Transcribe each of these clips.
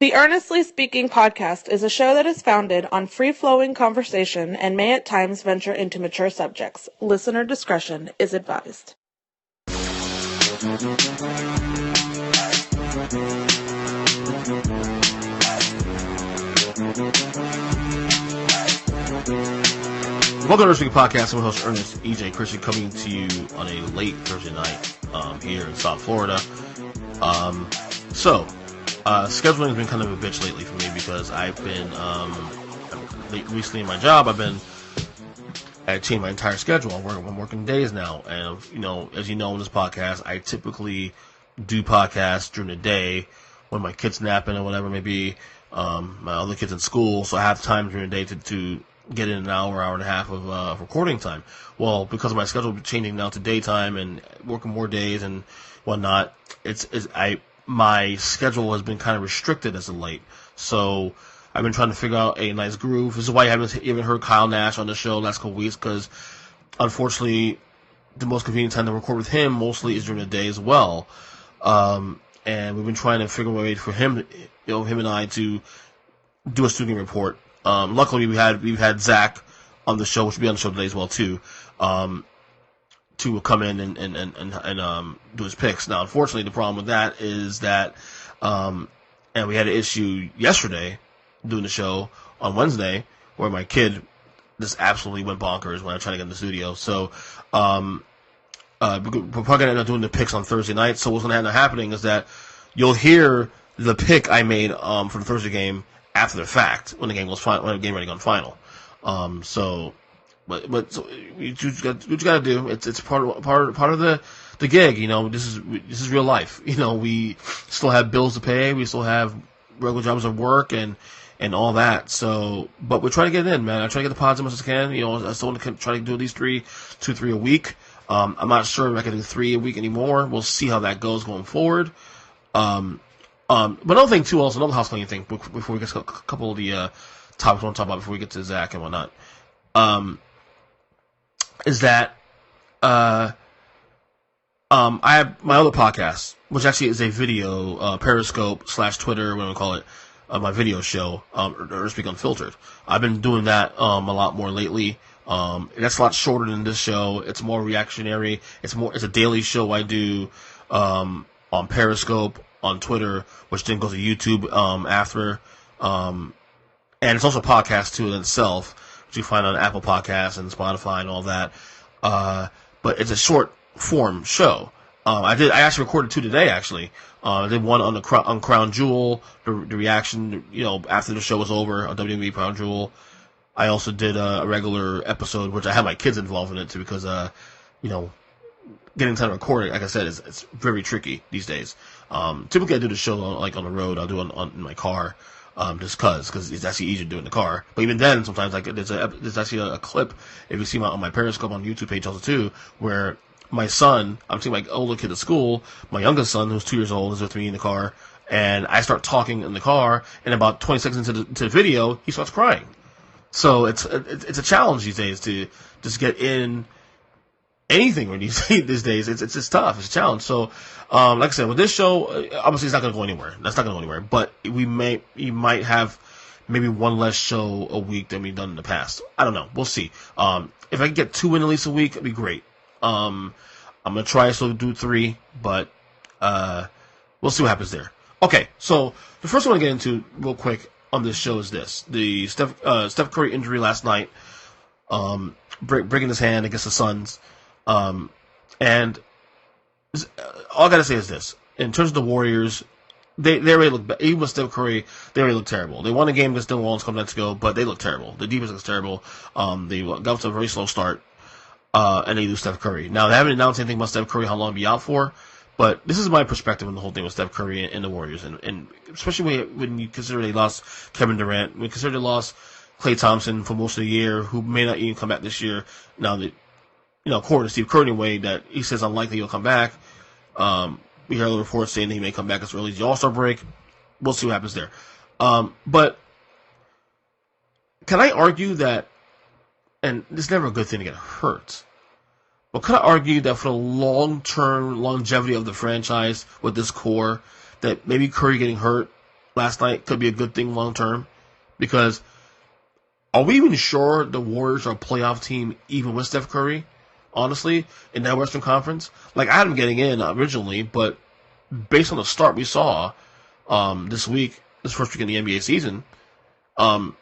The Earnestly Speaking podcast is a show that is founded on free-flowing conversation and may at times venture into mature subjects. Listener discretion is advised. Welcome to the Earnestly Podcast. I'm your host, Ernest EJ Christian, coming to you on a late Thursday night here in South Florida. Scheduling has been kind of a bitch lately for me because I've been recently in my job. I changed my entire schedule. I'm working days now, and as you know in this podcast, I typically do podcasts during the day when my kid's napping or whatever it may be. My other kids in school, so I have time during the day to get in an hour and a half of recording time. Well, because of my schedule changing now to daytime and working more days and whatnot, my schedule has been kind of restricted as of late. So I've been trying to figure out a nice groove. This is why you haven't even heard Kyle Nash on the show last couple weeks, because unfortunately the most convenient time to record with him mostly is during the day as well. And we've been trying to figure out a way for him, him and I to do a student report. Luckily we've had Zach on the show, which will be on the show today as well too, to come in and do his picks. Now, unfortunately, the problem with that is that, and we had an issue yesterday doing the show on Wednesday where my kid just absolutely went bonkers when I tried to get in the studio. So, we're probably going to end up doing the picks on Thursday night. So what's going to end up happening is that you'll hear the pick I made for the Thursday game after the fact when the game was final, when the game already gone final. So you gotta do. It's part of the gig. This is real life. We still have bills to pay. We still have regular jobs of work and all that. So, but we're trying to get it in, man. I try to get the pods as much as I can. I still want to try to do at least three a week. I'm not sure if I can do 3 a week anymore. We'll see how that goes going forward. But another thing too, also another house-cleaning thing before we get to a couple of the topics I want to talk about before we get to Zach and whatnot. Is that I have my other podcast, which actually is a video Periscope / Twitter, whatever you call it, my video show, Earnestly Unfiltered. I've been doing that a lot more lately. That's a lot shorter than this show. It's more reactionary. It's a daily show I do on Periscope, on Twitter, which then goes to YouTube after. And it's also a podcast too in itself, which you find on Apple Podcasts and Spotify and all that. But it's a short form show. I actually recorded 2 today, actually. I did one on on Crown Jewel, the reaction, after the show was over on WWE Crown Jewel. I also did a regular episode, which I had my kids involved in it too, because, getting time to record it, like I said, it's very tricky these days. Typically I do the show on the road. I'll do it in my car. Just because it's actually easier to do it in the car. But even then, sometimes there's actually a clip, if you see on my Periscope on YouTube page also too, where my son, I'm taking my older kid to school, my youngest son, who's 2 years old, is with me in the car, and I start talking in the car, and about 20 seconds into the video, he starts crying. So it's a challenge these days to just get in anything these days. It's just tough. It's a challenge. So, like I said, with this show, obviously it's not going to go anywhere. That's not going to go anywhere. But you might have maybe one less show a week than we've done in the past. I don't know. We'll see. If I can get 2 in at least a week, it'd be great. I'm going to try to do 3, but we'll see what happens there. Okay, so the first one I want to get into real quick on this show is this. The Steph Curry injury last night, breaking his hand against the Suns. And all I gotta say is this: in terms of the Warriors, they already look bad. Even with Steph Curry, they already look terrible. They won a game against New Orleans a couple nights ago, but they look terrible. The defense looks terrible. They got off to a very slow start, and they lose Steph Curry. Now they haven't announced anything about Steph Curry, how long he'll be out for, but this is my perspective on the whole thing with Steph Curry and the Warriors, and especially when you consider they lost Kevin Durant, when you consider they lost Klay Thompson for most of the year, who may not even come back this year. Now that according to Steve Kerr anyway, that he says unlikely he'll come back. We hear other reports saying that he may come back as early as the All-Star break. We'll see what happens there. But can I argue that, and it's never a good thing to get hurt, but can I argue that for the long-term longevity of the franchise with this core, that maybe Curry getting hurt last night could be a good thing long term, because are we even sure the Warriors are a playoff team even with Steph Curry? Honestly, in that Western Conference, like I had them getting in originally, but based on the start we saw this first week in the NBA season, um,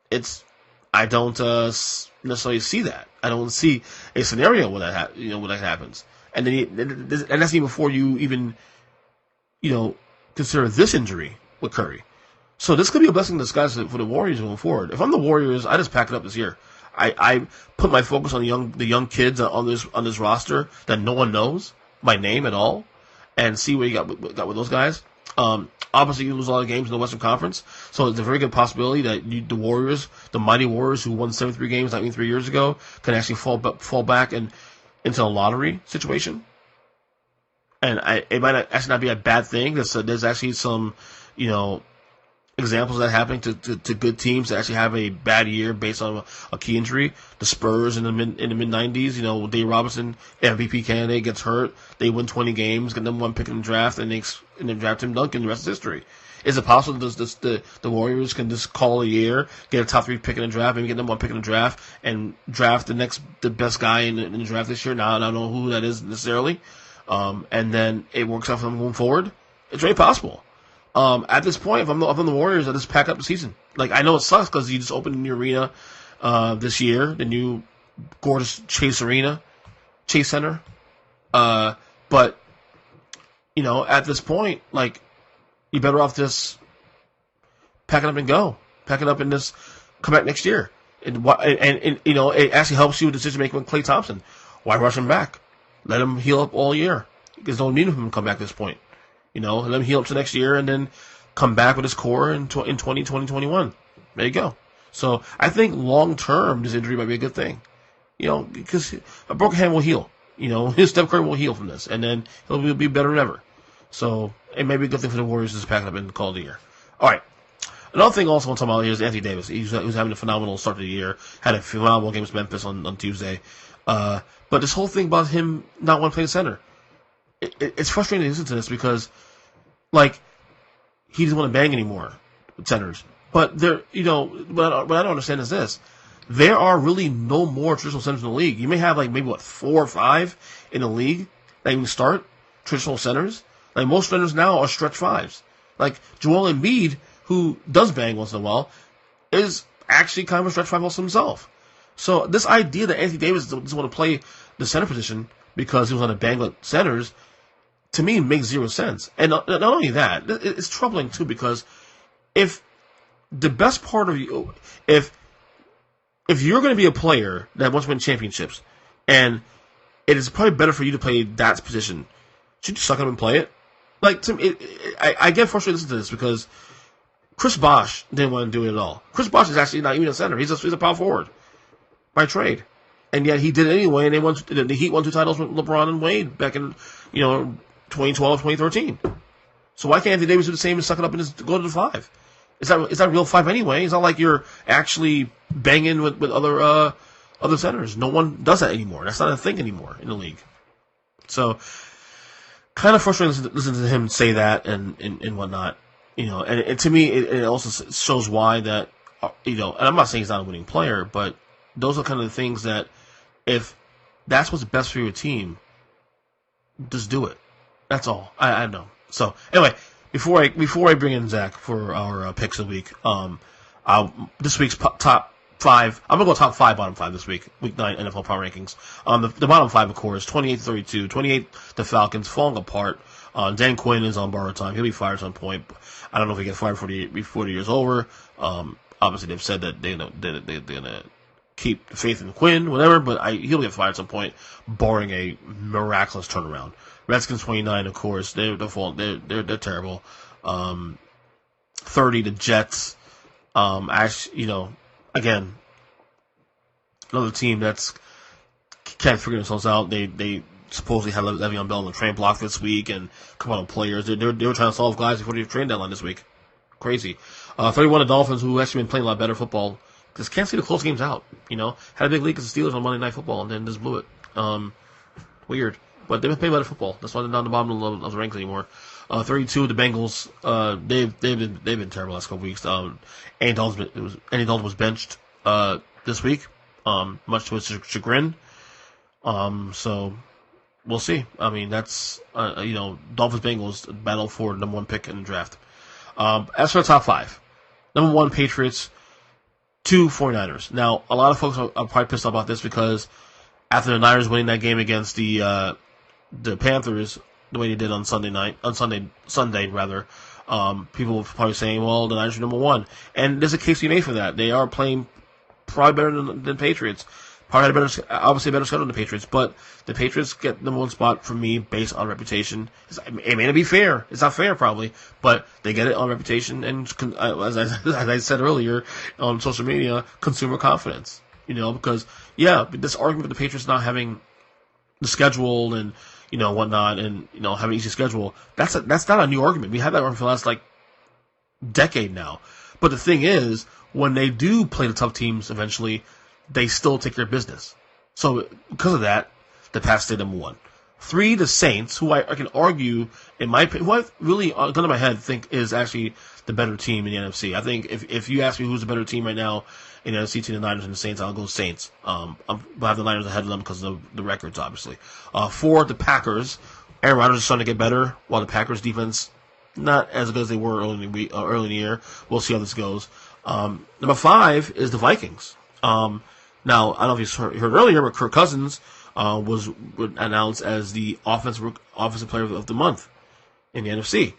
it's I don't necessarily see that. I don't see a scenario where when that happens, and then and that's even before you even consider this injury with Curry. So this could be a blessing in disguise for the Warriors going forward. If I'm the Warriors, I just pack it up this year. I put my focus on the young kids on this roster that no one knows by name at all, and see what you got with those guys. Obviously, you lose a lot of games in the Western Conference, so it's a very good possibility that the Warriors, the mighty Warriors who won 73 games 3 years ago, can actually fall back into a lottery situation. And it might actually not be a bad thing. There's actually some, examples of that happening to good teams that actually have a bad year based on a key injury. The Spurs in the mid 90s, Dave Robinson, MVP candidate, gets hurt. They win 20 games, get number one pick in the draft, and they draft Tim Duncan. The rest is history. Is it possible that the Warriors can just call a year, get a top 3 pick in the draft, maybe get number one pick in the draft, and draft the best guy in the draft this year? Now I don't know who that is necessarily, and then it works out for them going forward. It's very possible. At this point, if I'm the Warriors, I just pack up the season. Like, I know it sucks because you just opened a new arena this year, the new gorgeous Chase Center. But at this point, like, you better off just pack it up and go. Pack it up and just come back next year. And it actually helps you with decision making with Klay Thompson. Why rush him back? Let him heal up all year. There's no need for him to come back at this point. Let him heal up to next year and then come back with his core in 2021. There you go. So I think long term, this injury might be a good thing. Because a broken hand will heal. His Steph Curry will heal from this, and then he'll be better than ever. So it may be a good thing for the Warriors to just pack it up and call it a year. All right. Another thing also I want to talk about here is Anthony Davis. He was having a phenomenal start to the year. Had a phenomenal game with Memphis on Tuesday. But this whole thing about him not wanting to play the center, it's frustrating to listen to this because, like, he doesn't want to bang anymore with centers. But what I don't understand is this. There are really no more traditional centers in the league. You may have, like, maybe, 4 or 5 in the league that even start traditional centers. Like, most centers now are stretch 5s. Like, Joel Embiid, who does bang once in a while, is actually kind of a stretch 5 also himself. So this idea that Anthony Davis doesn't want to play the center position because he was on a bang with centers, to me, makes zero sense. And not only that, it's troubling too, because if the best part of you, if you're going to be a player that wants to win championships, and it is probably better for you to play that position, should you suck up and play it? Like, to me, I get frustrated listening to this because Chris Bosh didn't want to do it at all. Chris Bosh is actually not even a center; he's a power forward by trade, and yet he did it anyway. And the Heat won 2 titles with LeBron and Wade back in 2012, 2013. So why can't Anthony Davis do the same and suck it up and just go to the 5? Is that real 5 anyway? It's not like you're actually banging with other centers. No one does that anymore. That's not a thing anymore in the league. So kind of frustrating to listen to him say that and whatnot. And to me, it also shows why that, and I'm not saying he's not a winning player, but those are kind of the things that if that's what's best for your team, just do it. That's all. I know. So anyway, before I bring in Zach for our picks of the week, this week's top 5. I'm gonna go top 5, bottom 5 this week. Week 9 NFL Power Rankings. The bottom 5, of course, 28-32, 28 the Falcons falling apart. Dan Quinn is on borrowed time. He'll be fired at some point. I don't know if he gets fired before the year's over. Obviously they've said that they're gonna keep faith in Quinn, whatever. But he'll get fired at some point, barring a miraculous turnaround. Redskins 29, of course. They're terrible. 30 the Jets. Again, another team that's can't figure themselves out. They supposedly had Le'Veon Bell on the trade block this week and come on players. They were trying to solve guys before the trade deadline this week. Crazy. 31 the Dolphins, who actually been playing a lot better football. Just can't see the close games out. Had a big lead against the Steelers on Monday Night Football and then just blew it. Weird. But they've been playing better football. That's why they're not on the bottom of the rankings anymore. 32. The Bengals, they've been terrible the last couple weeks. Andy Dalton was benched this week, much to his chagrin. So we'll see. I mean, that's Dolphins Bengals battle for number 1 pick in the draft. As for the top 5, number 1 Patriots, 2 49ers. Now, a lot of folks are probably pissed off about this because after the Niners winning that game against the Panthers, the way they did on Sunday, people were probably saying, well, the Niners are number 1. And there's a case to be made for that. They are playing probably better than Patriots. Probably had obviously a better schedule than the Patriots, but the Patriots get number 1 spot for me based on reputation. It may not be fair. It's not fair, probably, but they get it on reputation and, as I said earlier on social media, consumer confidence. Because, this argument with the Patriots not having the schedule and, whatnot, and, having an easy schedule, that's not a new argument. We had that argument for the last, decade now. But the thing is, when they do play the tough teams eventually, they still take their business. So, because of that, the Pats stay number 1. 3, the Saints, who I can argue, in my opinion, who I really, gun to my head, think is actually the better team in the NFC. I think if you ask me who's the better team right now in the NFC between the Niners and the Saints, I'll go Saints. I have the Niners ahead of them because of the records, obviously. 4, the Packers. Aaron Rodgers is starting to get better, while the Packers defense, not as good as they were early in the year. We'll see how this goes. Number 5 is the Vikings. Now, I don't know if you heard earlier, but Kirk Cousins was announced as the offensive player of the month in the NFC.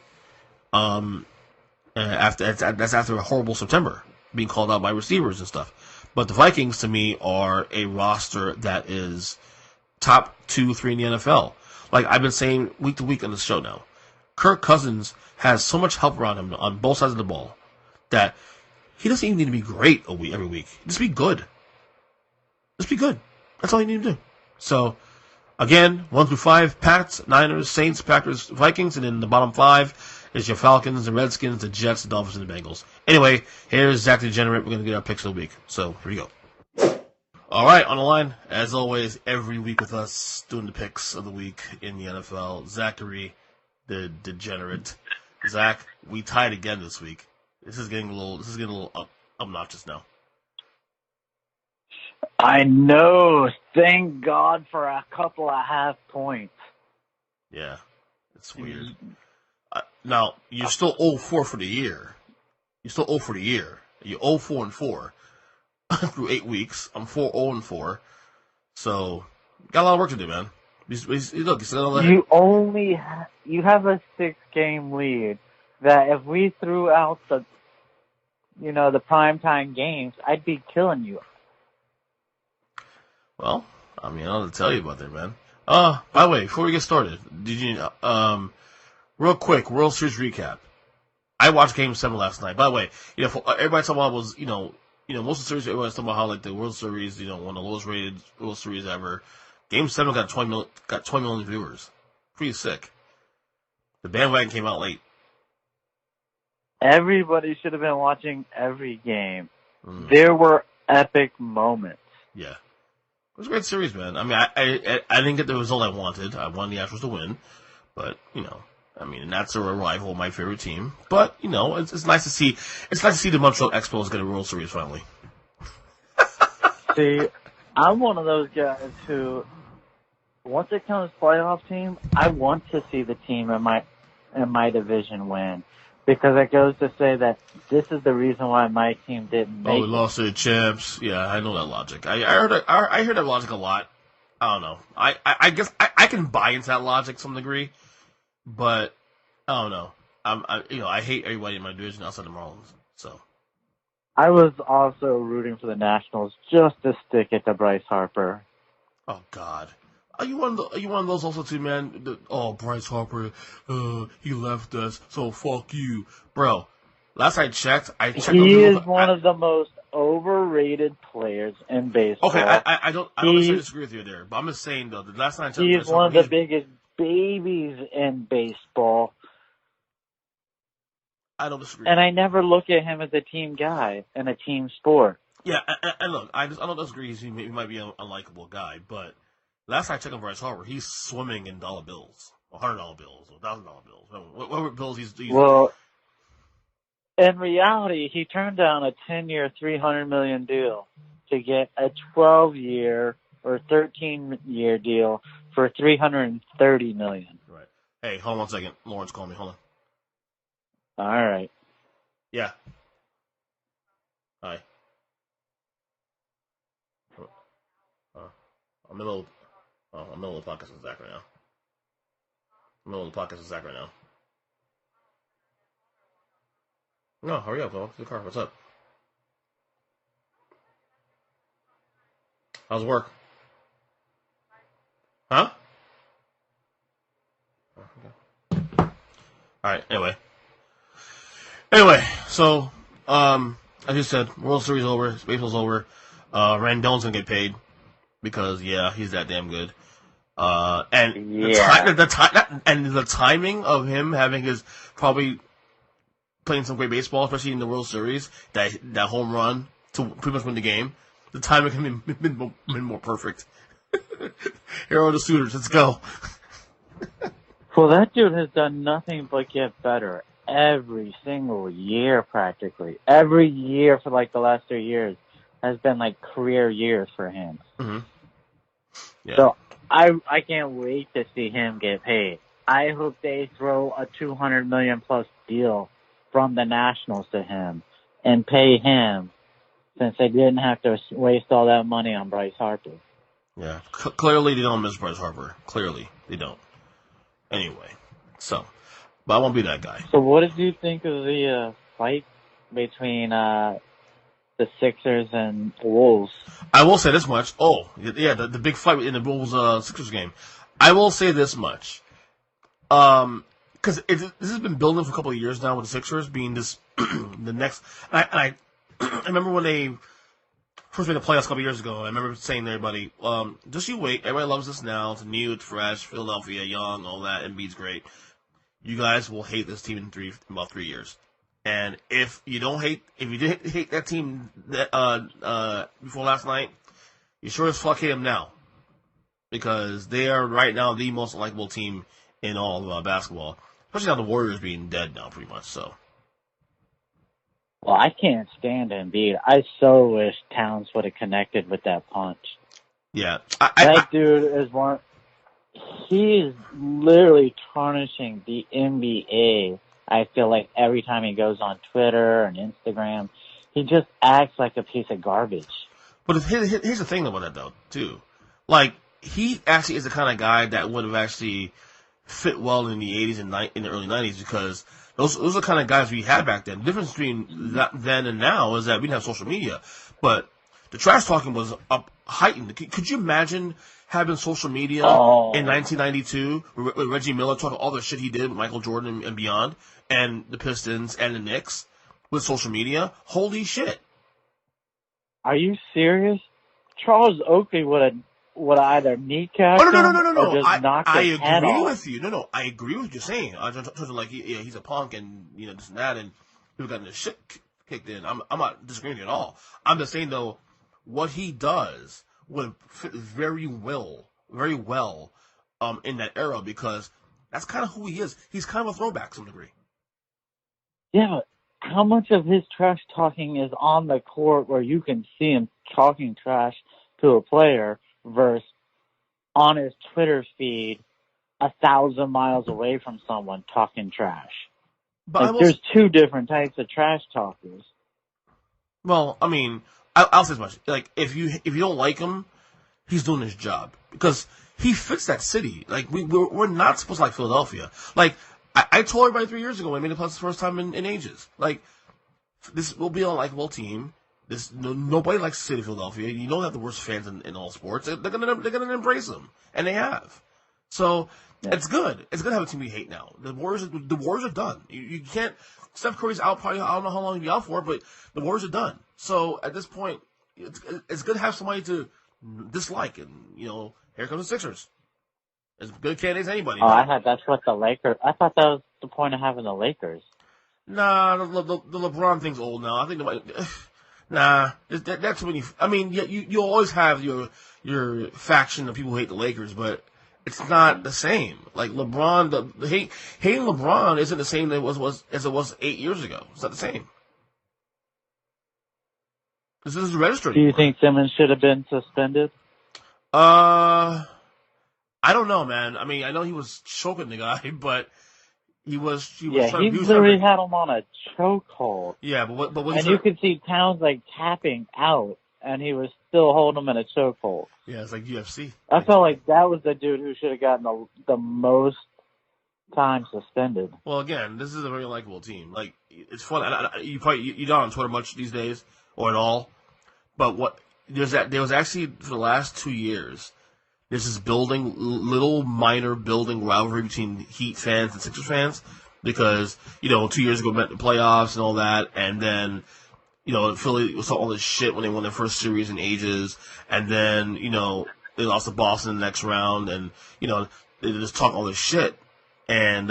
That's after a horrible September, being called out by receivers and stuff. But the Vikings, to me, are a roster that is top 2, 3 in the NFL. Like I've been saying week to week on the show now, Kirk Cousins has so much help around him on both sides of the ball that he doesn't even need to be great every week. Just be good. Just be good. That's all you need to do. So, again, 1 through 5, Pats, Niners, Saints, Packers, Vikings, and then the bottom 5 is your Falcons, the Redskins, the Jets, the Dolphins, and the Bengals. Anyway, here's Zack The Degenerate. We're going to get our picks of the week. So, here we go. All right, on the line, as always, every week with us, doing the picks of the week in the NFL, Zachary The Degenerate. Zach, we tied again this week. This is getting a little obnoxious now. I know. Thank God for a couple of half points. Yeah, it's weird. Now, you're still 0-4 for the year. You're still 0 for the year. You're 0-4-4 through 8 weeks. I'm 4-0-4. So, got a lot of work to do, man. Look, you have a 6-game lead that if we threw out the primetime games, I'd be killing you. Well, I mean, I don't have to tell you about that, man. By the way, before we get started, did you, real quick, World Series recap. I watched Game 7 last night. By the way, everybody talking about was, most of the series, everybody's talking about how, the World Series, one of the lowest rated World Series ever. Game 7 got 20 million viewers. Pretty sick. The bandwagon came out late. Everybody should have been watching every game. There were epic moments. Yeah. It was a great series, man. I mean, I didn't get the result I wanted. I wanted the Astros to win. But, and that's a rival of my favorite team. But, it's nice to see the Montreal Expos get a World Series finally. See, I'm one of those guys who, once it comes to playoff team, I want to see the team in my division win. Because it goes to say that this is the reason why my team didn't make it. Oh, we lost to the champs. Yeah, I know that logic. I heard that logic a lot. I don't know. I guess I can buy into that logic to some degree, but I don't know. I hate everybody in my division outside the Marlins. So I was also rooting for the Nationals just to stick it to Bryce Harper. Oh God. Are you one of those also too, man? Bryce Harper, he left us, so fuck you, bro. Last I checked. He is one of the most overrated players in baseball. Okay, I don't necessarily disagree with you there, but I'm just saying though. The last time I checked, he is one of the biggest babies in baseball. I don't disagree. And I never look at him as a team guy in a team sport. Yeah, and look, I don't disagree. He might be an unlikable guy, but last I checked on Bryce Harper, he's swimming in dollar bills. $100 bills, or $1,000 bills, whatever bills he's. Well, in reality, he turned down a 10-year, $300 million deal to get a 12-year or 13-year deal for $330 million. Right. Hey, hold on 1 second. Lawrence called me. Hold on. All right. Yeah. Hi. I'm in the middle of the podcast with Zach right now. No, hurry up, though. To the car. What's up? How's work? Huh? Okay. Alright, anyway, so, as you said, World Series over, baseball's over, Rendon's gonna get paid, because, yeah, he's that damn good. And the timing of him having his, probably, playing some great baseball, especially in the World Series, that home run to pretty much win the game, the timing could have been more perfect. Here are the suitors, let's go. Well, that dude has done nothing but get better every single year, practically. Every year for like the last 3 years has been like career years for him. Mm-hmm. Yeah. So I can't wait to see him get paid. I hope they throw a $200 million plus deal from the Nationals to him and pay him, since they didn't have to waste all that money on Bryce Harper. Yeah, clearly they don't miss Bryce Harper. Clearly they don't. Anyway, so, but I won't be that guy. So what did you think of the fight between the Sixers and the Wolves? I will say this much. Oh, yeah, the big fight in the Wolves-Sixers game. I will say this much. Because this has been building for a couple of years now with the Sixers being this, the next, I remember when they first made the playoffs a couple of years ago, I remember saying to everybody, just you wait, everybody loves this now, it's new, it's fresh, Philadelphia, young, all that, Embiid's great. You guys will hate this team in about 3 years. And if you didn't hate that team before last night, you sure as fuck hate them now. Because they are right now the most likable team in all of basketball. Especially now the Warriors being dead now, pretty much, so. Well, I can't stand Embiid. I so wish Towns would have connected with that punch. Yeah. That dude is one. He is literally tarnishing the NBA. I feel like every time he goes on Twitter and Instagram, he just acts like a piece of garbage. But here's the thing about that, though, too. Like, he actually is the kind of guy that would have actually fit well in the 80s and in the early 90s, because those are the kind of guys we had back then. The difference between then and now is that we didn't have social media. But the trash talking was heightened. Could you imagine having social media in 1992 with Reggie Miller talking all the shit he did with Michael Jordan and beyond, and the Pistons and the Knicks with social media? Holy shit. Are you serious? Charles Oakley would have either kneecap no. or just knock his head off. I agree with you. No, I agree with what you're saying. I just like, he's a punk and, this and that, and people got the shit kicked in. I'm not disagreeing at all. I'm just saying, though, what he does would fit very well in that era, because that's kind of who he is. He's kind of a throwback to some degree. Yeah, but how much of his trash talking is on the court where you can see him talking trash to a player versus on his Twitter feed 1,000 miles away from someone talking trash? But there's two different types of trash talkers. Well, I mean, I'll say as much. Like, if you don't like him, he's doing his job, because he fits that city. Like, we're not supposed to like Philadelphia. Like, I told everybody 3 years ago when I made the playoffs the first time in ages. Like, this will be an unlikable team. Nobody likes the city of Philadelphia. You don't have the worst fans in all sports. They're gonna embrace them, and they have. So it's good. It's good to have a team we hate now. The Warriors are done. You can't. Steph Curry's out. Probably I don't know how long he'll be out for, but the Warriors are done. So at this point, it's good to have somebody to dislike, and here comes the Sixers. As good candidates as anybody. I thought that's what the Lakers. I thought that was the point of having the Lakers. Nah, the LeBron thing's old now. I think nobody. Nah, that's when you. I mean, you'll always have your faction of people who hate the Lakers, but It's not the same. Like LeBron, hating LeBron isn't the same as it was 8 years ago. It's not the same. This isn't registered Do you anymore. think Simmons should have been suspended? I don't know, man. I mean, I know he was choking the guy, but he was Yeah, trying, he he was trying literally to, had him on a chokehold. yeah, but what And you could see Towns like tapping out, and he was still holding him in a chokehold. yeah, it's like UFC. I felt like that was the dude who should have gotten the most time suspended. Well, again, this is a very likable team. Like, it's fun. You're not on Twitter much these days or at all. But there was actually for the last 2 years, there's this little minor building rivalry between Heat fans and Sixers fans because 2 years ago met the playoffs and all that, and then Philly saw all this shit when they won their first series in ages, and then they lost to Boston the next round, and they just talk all this shit, and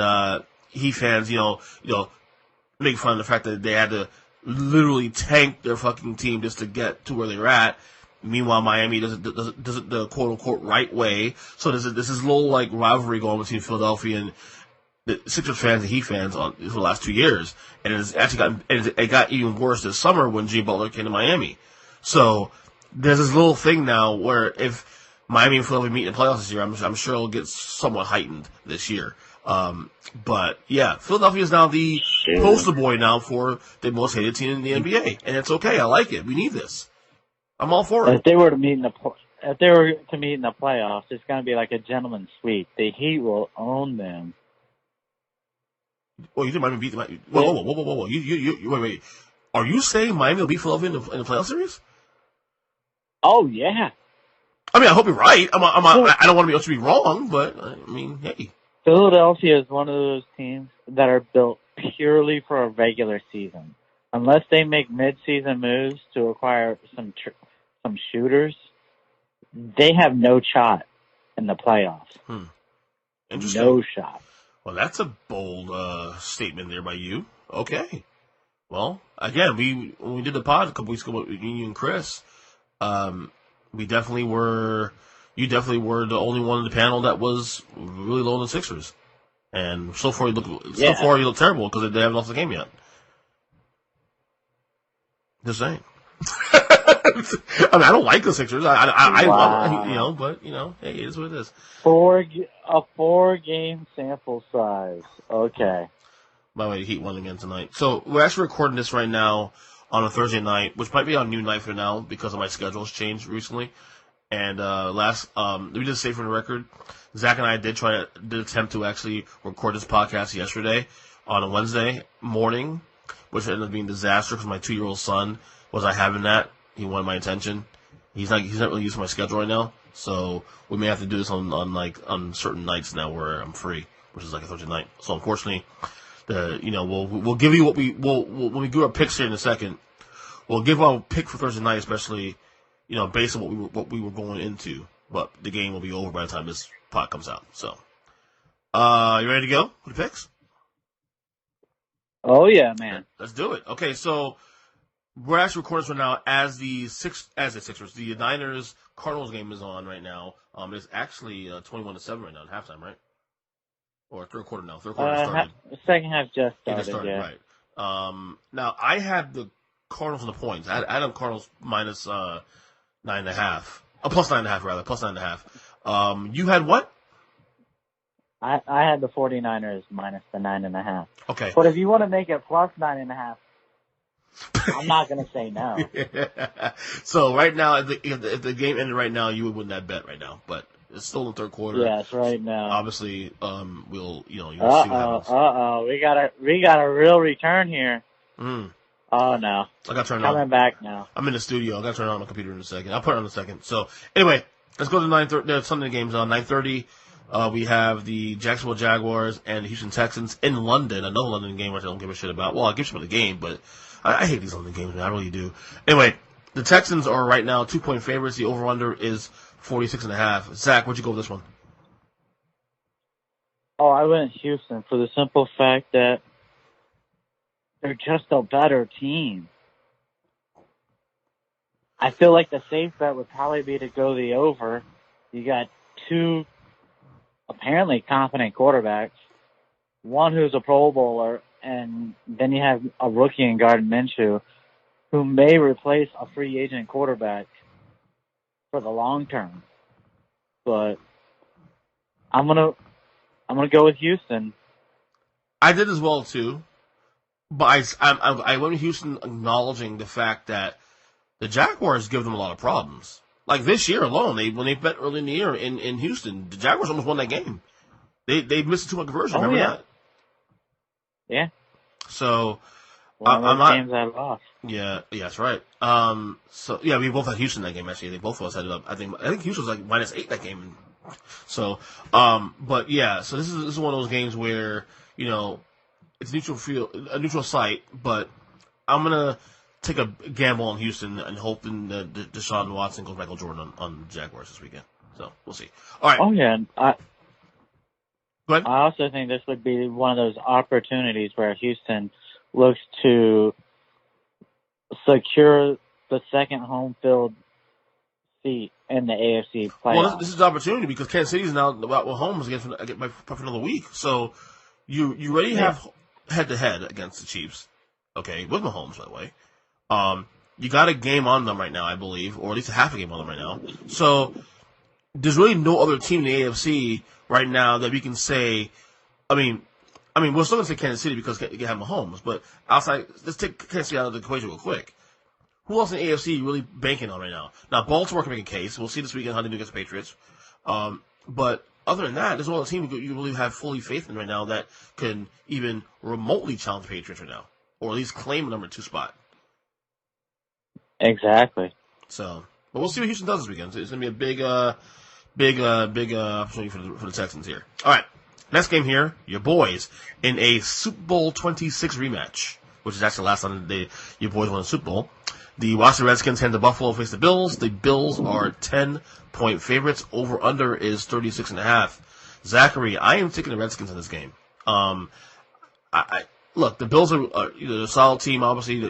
Heat fans make fun of the fact that they had to literally tank their fucking team just to get to where they were at. Meanwhile, Miami does it the quote unquote right way. So there's this little like rivalry going between Philadelphia and the Sixers fans and Heat fans for the last 2 years, and it got even worse this summer when Jimmy Butler came to Miami. So there's this little thing now where if Miami and Philadelphia meet in the playoffs this year, I'm sure it'll get somewhat heightened this year. But yeah, Philadelphia is now the poster boy now for the most hated team in the NBA, and it's okay. I like it. We need this. I'm all for it. If they were to meet in the playoffs, it's going to be like a gentleman's sweep. The Heat will own them. Well, you think Miami beat the Whoa. You wait. Are you saying Miami will beat Philadelphia in the playoff series? Oh yeah. I mean, I hope you're right. I don't want to be wrong, but I mean, hey. Philadelphia is one of those teams that are built purely for a regular season. Unless they make mid-season moves to acquire some shooters, they have no shot in the playoffs. Interesting. No shot. Well, that's a bold statement there by you. Okay. Well, again, when we did the pod a couple weeks ago with you and Chris, we definitely were. You definitely were the only one in the panel that was really low on the Sixers, and so far you look terrible because they haven't lost the game yet. Just saying. I mean, I don't like the Sixers. I love but hey, it is what it is. A 4-game sample size. Okay. By the way, the Heat won again tonight. So we're actually recording this right now on a Thursday night, which might be on new night for now because of my schedule has changed recently. And we did say for the record, Zach and I did attempt to actually record this podcast yesterday on a Wednesday morning, which ended up being a disaster because my 2-year-old son was not having that. He wanted my attention. He's not really used to my schedule right now, so we may have to do this on certain nights now where I'm free, which is like a Thursday night. So unfortunately, we'll give you when we do our picks here in a second. We'll give our pick for Thursday night, especially based on what we were going into. But the game will be over by the time this pod comes out. So, you ready to go with the picks? Oh yeah, man. Let's do it. Okay, so we're actually recording this right now as the Sixers. The Niners Cardinals game is on right now. It's actually 21-7 right now at halftime, right? Or third quarter now. Third quarter started. The second half just started. Just started, right? Now I had the Cardinals on the points. I had the Cardinals minus 9.5. Plus 9.5 rather. Plus 9.5. You had what? I had the 49ers minus the 9.5. Okay. But if you want to make it plus 9.5, I'm not going to say no. So right now, if the game ended right now, you would win that bet right now. But it's still in the third quarter. Yes, right now. Obviously, you'll see what happens. We got a real return here. Mm. Oh no. I got turned on. Coming back now. I'm in the studio. I got to turn on my computer in a second. I'll put it on in a second. So anyway, let's go to 9:30. The Sunday games on 9:30. We have the Jacksonville Jaguars and the Houston Texans in London. Another London game which I don't give a shit about. Well, I give a shit about the game, but I hate these London games, man. I really do. Anyway, the Texans are right now 2-point favorites. The over/under is 46.5. Zach, what'd you go with this one? Oh, I went Houston for the simple fact that they're just a better team. I feel like the safe bet would probably be to go the over. You got two apparently competent quarterbacks. One who's a Pro Bowler, and then you have a rookie in Gardner Minshew, who may replace a free agent quarterback for the long term. But I'm gonna go with Houston. I did as well too, but I went with Houston acknowledging the fact that the Jaguars give them a lot of problems. Like this year alone, when they bet early in the year in Houston, the Jaguars almost won that game. They missed a 2-point conversion. Remember that? Yeah. So one of those I'm not. games I lost. Yeah, that's right. So yeah, we both had Houston that game. Actually, they both of us had it up. I think Houston was like -8 that game. So, but yeah, so this is one of those games where it's a neutral site, but I'm gonna take a gamble on Houston and hoping that Deshaun Watson goes Michael Jordan on the Jaguars this weekend. So we'll see. All right. Oh yeah, Go ahead. I also think this would be one of those opportunities where Houston looks to secure the second home field seat in the AFC playoffs. Well, this is an opportunity because Kansas City is now home against for another week. So you already have head-to-head against the Chiefs, okay, with Mahomes, by the way. You got a game on them right now, I believe, or at least a half a game on them right now. So there's really no other team in the AFC right now that we can say. I mean, we're still gonna say Kansas City because you have Mahomes, but outside, let's take Kansas City out of the equation real quick. Who else in the AFC are you really banking on right now? Now, Baltimore can make a case. We'll see this weekend how they do against the Patriots. But other than that, there's no other team you really have fully faith in right now that can even remotely challenge the Patriots right now, or at least claim a number 2 spot. Exactly. So, but we'll see what Houston does this weekend. It's going to be a big opportunity for the Texans here. All right, next game here, your boys in a Super Bowl 26 rematch, which is actually the last time your boys won a Super Bowl. The Washington Redskins head to Buffalo face the Bills. The Bills are 10-point favorites. Over/under is 36.5. Zachary, I am taking the Redskins in this game. Look, the Bills are a solid team. Obviously,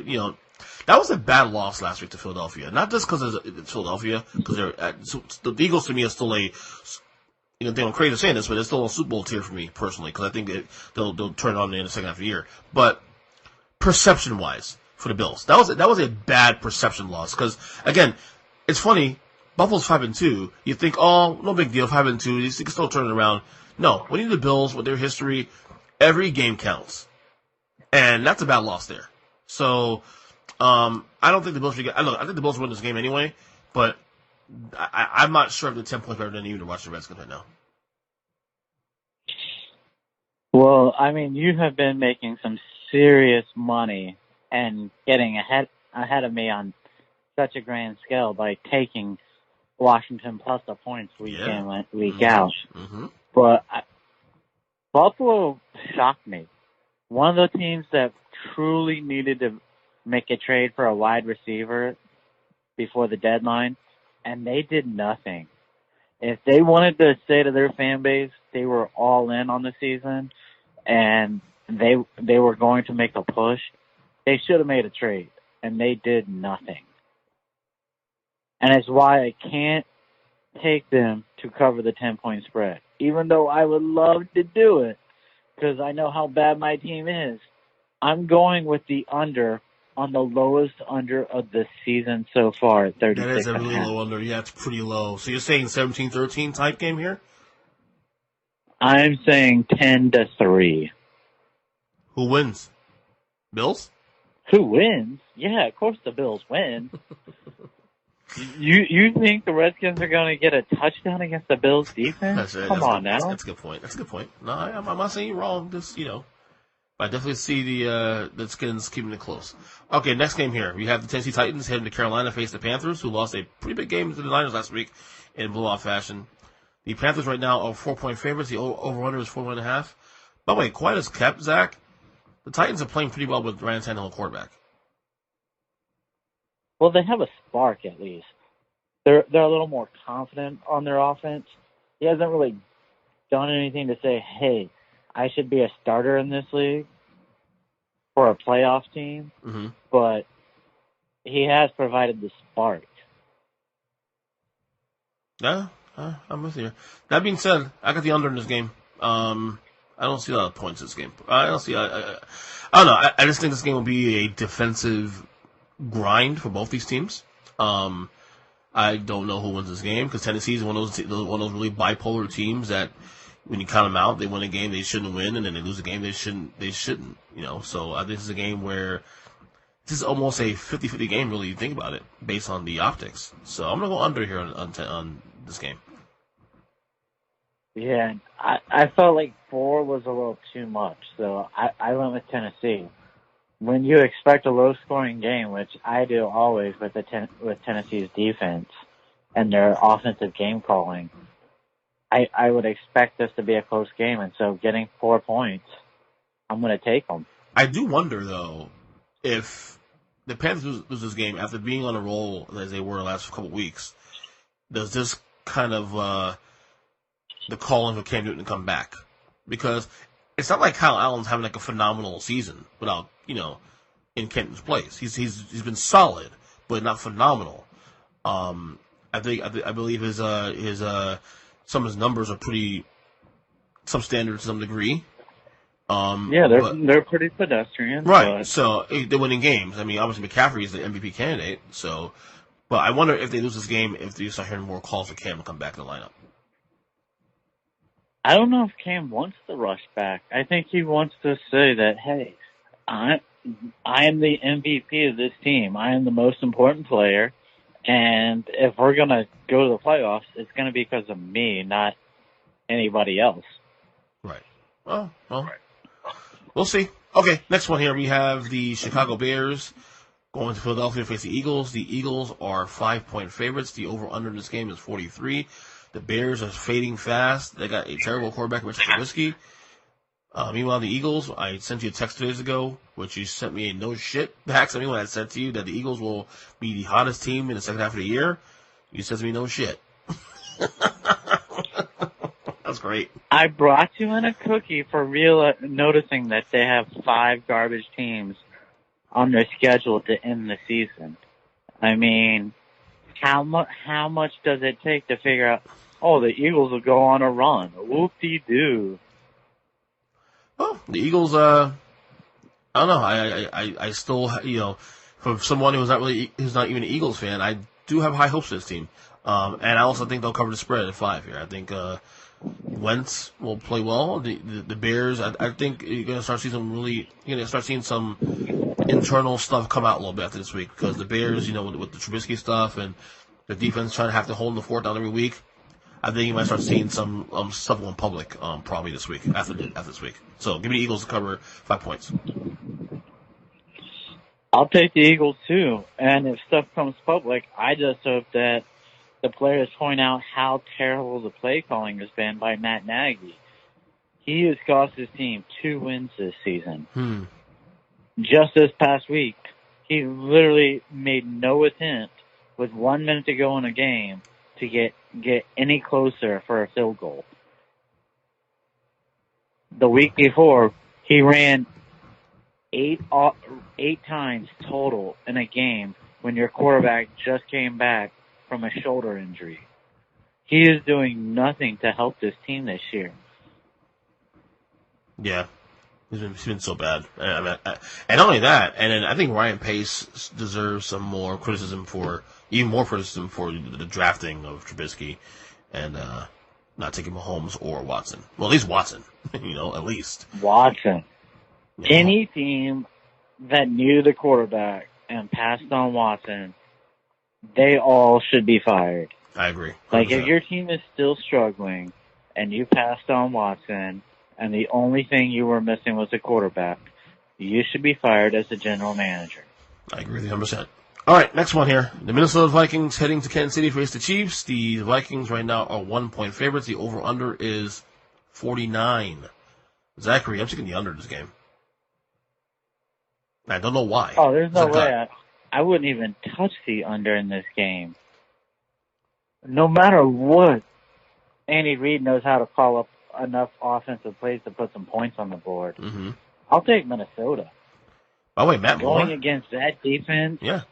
that was a bad loss last week to Philadelphia. Not just because it's Philadelphia, because the Eagles to me are still I'm crazy saying this, but it's still a Super Bowl tier for me personally because I think they'll turn it on in the second half of the year. But perception-wise, for the Bills, that was a bad perception loss because again, it's funny. Buffalo's 5-2. You think, oh, no big deal, 5-2. You can still turn it around. No, we need the Bills with their history. Every game counts, and that's a bad loss there. So. I don't think the Bills should get. I think the Bills win this game anyway, but I'm not sure if the 10-point favorite than even to watch the Redskins right now. Well, I mean, you have been making some serious money and getting ahead of me on such a grand scale by taking Washington plus the points week in, week out. Mm-hmm. But Buffalo shocked me. One of the teams that truly needed to make a trade for a wide receiver before the deadline, and they did nothing. If they wanted to say to their fan base they were all in on the season and they were going to make a push, they should have made a trade, and they did nothing. And it's why I can't take them to cover the 10-point spread, even though I would love to do it because I know how bad my team is. I'm going with the under on the lowest under of the season so far at 36. That is a really low under. Yeah, it's pretty low. So you're saying 17-13 type game here? I'm saying 10-3. Who wins? Bills? Who wins? Yeah, of course the Bills win. You think the Redskins are going to get a touchdown against the Bills defense? Come on now. That's a good point. No, I'm not saying you're wrong. Just, I definitely see the Skins keeping it close. Okay, next game here. We have the Tennessee Titans heading to Carolina to face the Panthers, who lost a pretty big game to the Niners last week in blowout fashion. The Panthers right now are 4-point favorites. The over-under is 41.5. By the way, quiet as kept, Zach, the Titans are playing pretty well with Ryan Tannehill quarterback. Well, they have a spark at least. They're a little more confident on their offense. He hasn't really done anything to say, hey, I should be a starter in this league for a playoff team, but he has provided the spark. Yeah, I'm with you. That being said, I got the under in this game. I don't see a lot of points in this game. I don't see. I don't know. I just think this game will be a defensive grind for both these teams. I don't know who wins this game because Tennessee is one of those really bipolar teams that when you count them out, they win a game they shouldn't win, and then they lose a game they shouldn't. So I think this is a game where this is almost a 50-50 game, really. You think about it based on the optics. So I'm gonna go under here on this game. Yeah, I felt like 4 was a little too much, so I went with Tennessee. When you expect a low-scoring game, which I do always with with Tennessee's defense and their offensive game calling, I would expect this to be a close game, and so getting 4 points, I'm going to take them. I do wonder, though, if the Panthers lose this game after being on a roll as they were the last couple weeks, does this kind of the calling for Cam Newton to come back? Because it's not like Kyle Allen's having like a phenomenal season without, in Cam Newton's place. He's been solid, but not phenomenal. I believe his some of his numbers are pretty substandard to some degree. They're pretty pedestrian. Right. But... So they're winning games. I mean, obviously McCaffrey is the MVP candidate. So, but I wonder if they lose this game, if they start hearing more calls for Cam to come back in the lineup. I don't know if Cam wants to rush back. I think he wants to say that, hey, I am the MVP of this team. I am the most important player. And if we're going to go to the playoffs, it's going to be because of me, not anybody else. Right. Well, we'll see. Okay, next one here. We have the Chicago Bears going to Philadelphia to face the Eagles. The Eagles are 5-point favorites. The over-under in this game is 43. The Bears are fading fast. They got a terrible quarterback, Mitchell Trubisky. Meanwhile, the Eagles, I sent you a text 2 days ago, which you sent me a no shit back to me when I said to you that the Eagles will be the hottest team in the second half of the year. You said to me no shit. That's great. I brought you in a cookie for noticing that they have 5 garbage teams on their schedule to end the season. I mean, how much does it take to figure out, the Eagles will go on a run? Whoop-de-doo. Well, the Eagles, I don't know. I still, for someone who's not even an Eagles fan, I do have high hopes for this team. And I also think they'll cover the spread at 5 here. I think, Wentz will play well. The Bears, I think you're going to start seeing some internal stuff come out a little bit after this week because the Bears, with the Trubisky stuff and the defense trying to have to hold the fort down every week, I think you might start seeing some stuff going public probably this week, after this week. So give me the Eagles to cover 5 points. I'll take the Eagles too. And if stuff comes public, I just hope that the players point out how terrible the play calling has been by Matt Nagy. He has cost his team 2 wins this season. Just this past week, he literally made no attempt with 1 minute to go in a game to get any closer for a field goal. The week before, he ran 8 times total in a game when your quarterback just came back from a shoulder injury. He is doing nothing to help this team this year. Yeah, he's been so bad. And not only that, and then I think Ryan Pace deserves some more criticism for the drafting of Trubisky and not taking Mahomes or Watson. Well, at least Watson, at least. Watson. Any team that knew the quarterback and passed on Watson, they all should be fired. I agree. 100%. Like, if your team is still struggling and you passed on Watson and the only thing you were missing was a quarterback, you should be fired as the general manager. I agree with you 100%. All right, next one here. The Minnesota Vikings heading to Kansas City to face the Chiefs. The Vikings right now are 1-point favorites. The over-under is 49. Zachary, I'm taking the under this game. I don't know why. Oh, there's no way. I wouldn't even touch the under in this game. No matter what, Andy Reid knows how to call up enough offensive plays to put some points on the board. Mm-hmm. I'll take Minnesota. By the way, Matt Moore. Going against that defense? Yeah.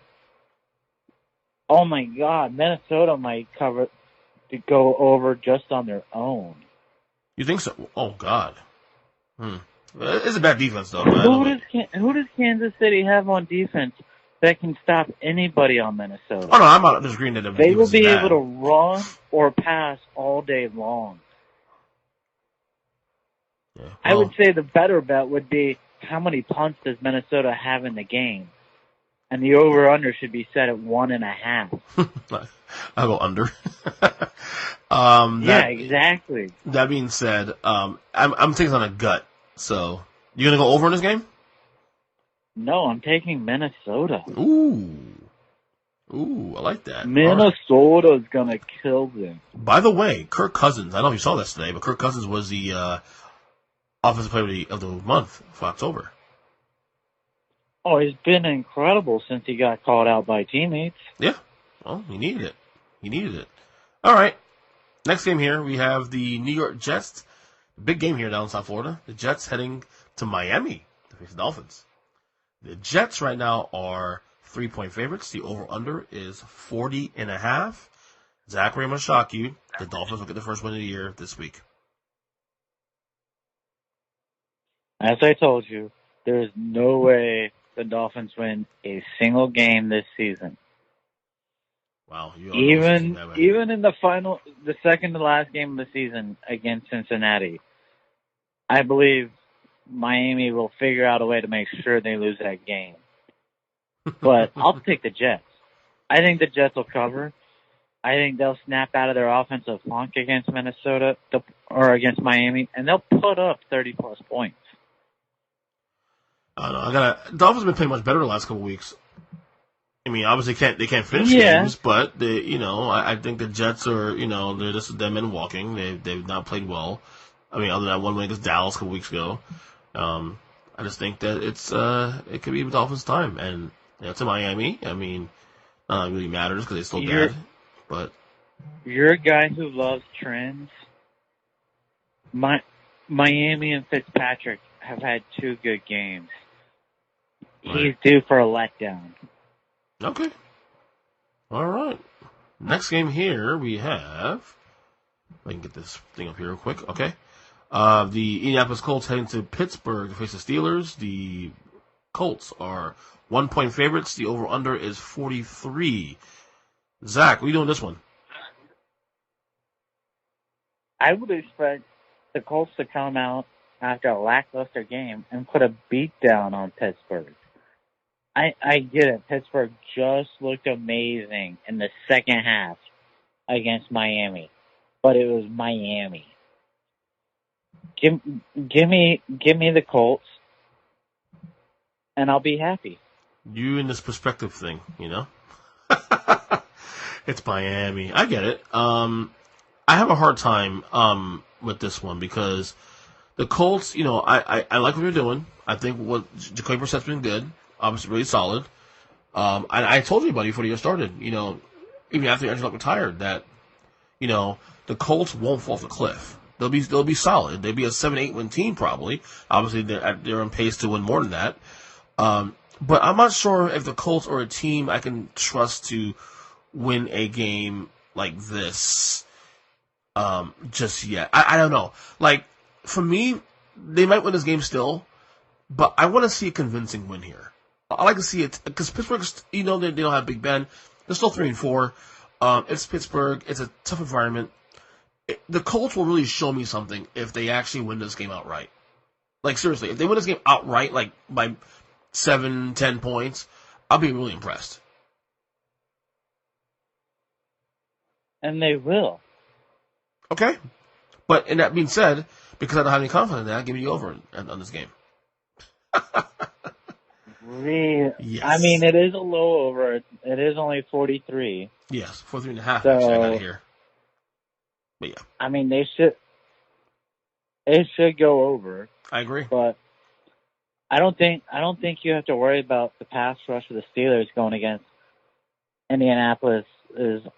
Oh, my God. Minnesota might go over just on their own. You think so? Oh, God. It's a bad defense, though. Who does Kansas City have on defense that can stop anybody on Minnesota? Oh, no, I'm not disagreeing that the They will defense be is able bad. to run or pass all day long. Yeah, well, I would say the better bet would be how many punts does Minnesota have in the game? And the over-under should be set at 1.5. I'll go under. Yeah, exactly. That being said, I'm taking on a gut. So, you gonna go over in this game? No, I'm taking Minnesota. Ooh, I like that. Minnesota's gonna kill them. By the way, Kirk Cousins, I don't know if you saw this today, but Kirk Cousins was the offensive player of the month for October. Oh, he's been incredible since he got called out by teammates. Yeah. Well, he needed it. All right. Next game here, we have the New York Jets. Big game here down in South Florida. The Jets heading to Miami to face the Dolphins. The Jets right now are 3-point favorites. The over-under is 40.5. Zachary, I'm going to shock you. The Dolphins will get the first win of the year this week. As I told you, there is no way the Dolphins win a single game this season. Wow. Even in the second to last game of the season against Cincinnati, I believe Miami will figure out a way to make sure they lose that game. But I'll take the Jets. I think the Jets will cover. I think they'll snap out of their offensive funk against Minnesota or against Miami, and they'll put up 30-plus points. I don't know. Dolphins have been playing much better the last couple of weeks. I mean, obviously they can't finish games, but I think the Jets are, they're just dead men walking. They've not played well. I mean, other than that one win against Dallas a couple weeks ago. I just think that it could be the Dolphins' time, and it's in Miami. I mean, not that it really matters because they're still bad. But you're a guy who loves trends. Miami and Fitzpatrick have had 2 good games. Right. He's due for a letdown. Okay. All right. Next game here we have. I can get this thing up here real quick. Okay. The Indianapolis Colts heading to Pittsburgh to face the Steelers. The Colts are 1-point favorites. The over-under is 43. Zach, what are you doing this one? I would expect the Colts to come out after a lackluster game and put a beat down on Pittsburgh. I get it. Pittsburgh just looked amazing in the second half against Miami, but it was Miami. Give me the Colts, and I'll be happy. You in this perspective thing, It's Miami. I get it. I have a hard time with this one because the Colts, I like what they're doing. I think what Jacoby Brissett's been good. Obviously, really solid. I told everybody before the year started, even after Andrew Luck retired, that the Colts won't fall off the cliff. They'll be solid. They'll be a 7-8 win team probably. Obviously, they're on pace to win more than that. But I'm not sure if the Colts are a team I can trust to win a game like this just yet. I don't know. Like, for me, they might win this game still, but I want to see a convincing win here. I like to see it because Pittsburgh, they don't have Big Ben. They're still 3-4. It's Pittsburgh. It's a tough environment. The Colts will really show me something if they actually win this game outright. Like, seriously, if they win this game outright, like by 7-10 points, I'll be really impressed. And they will. Okay. But, and that being said, because I don't have any confidence in that, give me the over on this game. Really? Yes. I mean, it is a low over. It is only 43. Yes, 43.5. So, actually, I got it here. But yeah. I mean, it should go over. I agree. But I don't think you have to worry about the pass rush of the Steelers going against Indianapolis'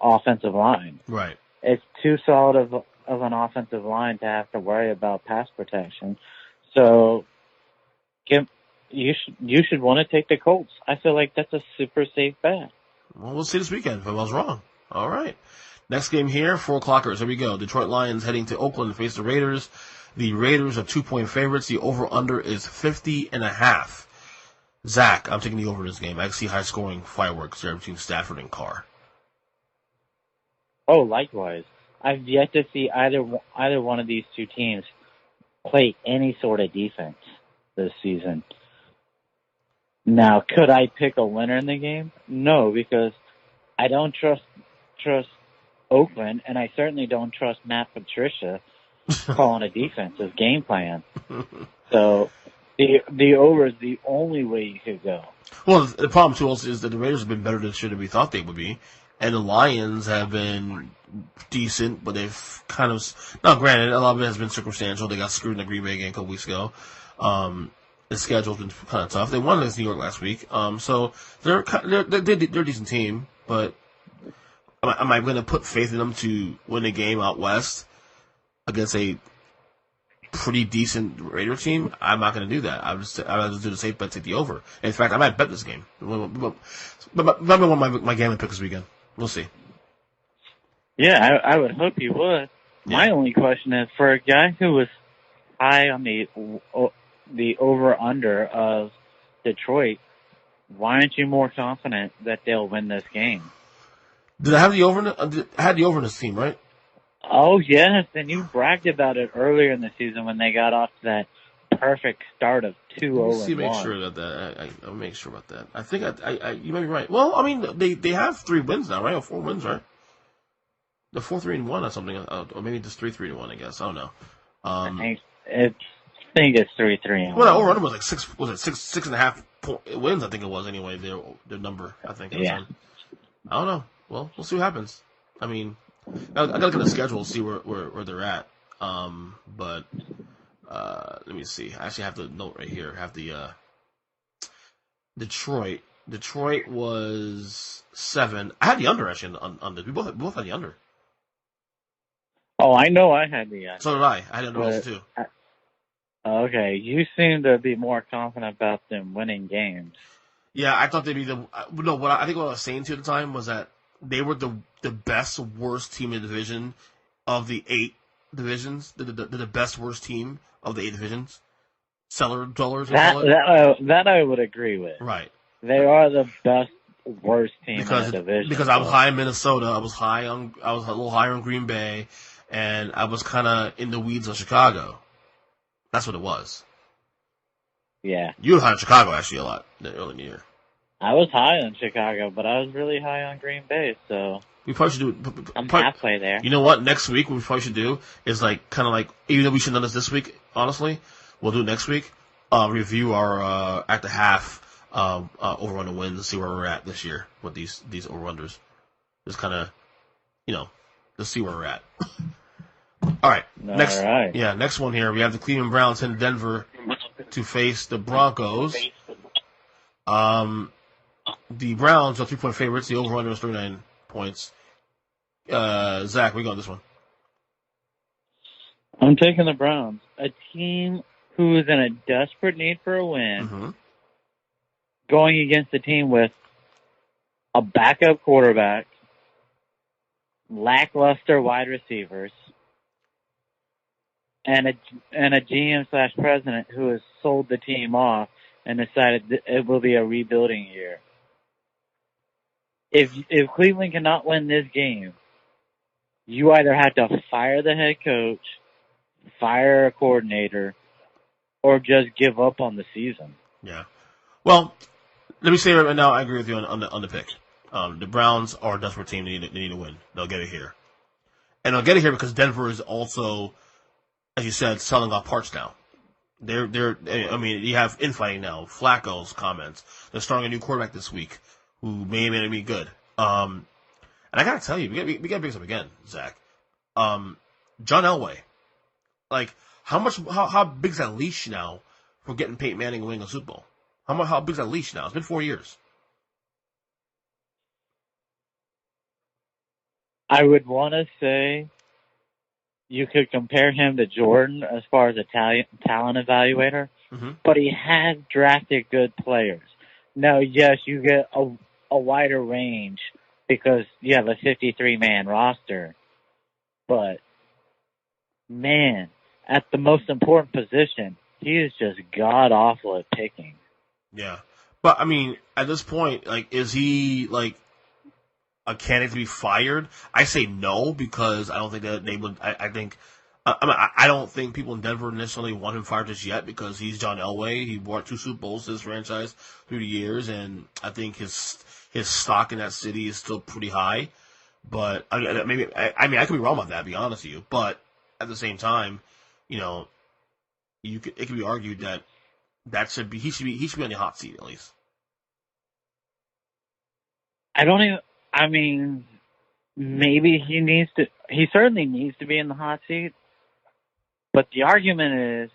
offensive line. Right. It's too solid of an offensive line to have to worry about pass protection. So you should want to take the Colts. I feel like that's a super safe bet. Well, we'll see this weekend if I was wrong. All right. Next game here, 4 o'clockers. Here we go. Detroit Lions heading to Oakland to face the Raiders. The Raiders are 2-point favorites. The over-under is 50.5. Zach, I'm taking the over in this game. I see high-scoring fireworks there between Stafford and Carr. Oh, likewise. I've yet to see either one of these two teams play any sort of defense this season. Now, could I pick a winner in the game? No, because I don't trust Oakland, and I certainly don't trust Matt Patricia calling a defensive game plan. So the over is the only way you could go. Well, the problem too also is that the Raiders have been better this year than we thought they would be, and the Lions have been decent, but they've kind of now. Granted, a lot of it has been circumstantial. They got screwed in the Green Bay game a couple weeks ago. The schedule's been kind of tough. They won against New York last week, so they're a decent team. But am I going to put faith in them to win a game out west against a pretty decent Raider team? I'm not going to do that. I'd just do the safe bet, take the over. In fact, I might bet this game. But maybe one of my gambling picks this weekend. We'll see. Yeah, I would hope you would. Yeah. My only question is, for a guy who was high on the over-under of Detroit, why aren't you more confident that they'll win this game? Did I have the over? I had the over in this team, right? Oh, yes, and you bragged about it earlier in the season when they got off to that perfect start of 2-0-1. Make sure about that. I'll make sure about that. I think you might be right. Well, I mean, they have 3 wins now, right? Or 4 wins, right? The 4-3-1 or something, or maybe just 3-3-1. I guess I don't know. I think it's 3-3. Well, the over-under was like 6. Was it 6.5 wins? I think it was anyway. Their number, I think. Yeah. I don't know. Well, we'll see what happens. I mean, I gotta look at the schedule and see where they're at. But let me see. I actually have the note right here. I have the Detroit. Detroit was 7. I had the under actually on the. We both had the under. Oh, I know I had the under. So did I. I had the under also too. Okay, you seem to be more confident about them winning games. Yeah, I thought they'd be the. No, what I think what I was saying to you at the time was that they were the best worst team in the division of the 8 divisions. They're the best worst team of the 8 divisions. Cellar dwellers. That I would agree with. Right. They are the best worst team in the division. Because I was high in Minnesota. I was a little higher in Green Bay, and I was kind of in the weeds of Chicago. That's what it was. Yeah. You were high in Chicago actually a lot early in the year. I was high on Chicago, but I was really high on Green Bay, so we probably should do. I'm halfway there. You know what? Next week, what we probably should do is kind of even though we should have done this this week, honestly, we'll do it next week. Review our at the half over under wins and see where we're at this year with these over unders. Just kind of, let's see where we're at. All right. Next one here. We have the Cleveland Browns in Denver to face the Broncos. The Browns are 3-point favorites. The over-under is 39 points. Zach, where you go on this one? I'm taking the Browns, a team who is in a desperate need for a win, going against a team with a backup quarterback, lackluster wide receivers, and a GM/president who has sold the team off and decided that it will be a rebuilding year. If Cleveland cannot win this game, you either have to fire the head coach, fire a coordinator, or just give up on the season. Yeah. Well, let me say right now, I agree with you on the pick. The Browns are a desperate team. They need to win. They'll get it here. And they'll get it here because Denver is also, as you said, selling off parts now. You have infighting now. Flacco's comments. They're starting a new quarterback this week who may be good. And I gotta tell you, we gotta bring this up again, Zach. John Elway. Like, how big's that leash now for getting Peyton Manning winning a Super Bowl? How big's that leash now? It's been 4 years. I would want to say you could compare him to Jordan as far as a talent evaluator, but he has drafted good players. Now, yes, you get a wider range because you have a 53-man roster. But, man, at the most important position, he is just god-awful at picking. Yeah. But, I mean, at this point, like, is he, like, a candidate to be fired? I say no, because I don't think that they would. I don't think people in Denver necessarily want him fired just yet, because he's John Elway. He won 2 Super Bowls to this franchise through the years, and I think his stock in that city is still pretty high. But I mean, I could be wrong about that, to be honest with you. But at the same time, you know, it could be argued that he should be on the hot seat at least. I mean, maybe he certainly needs to be in the hot seat. But the argument is,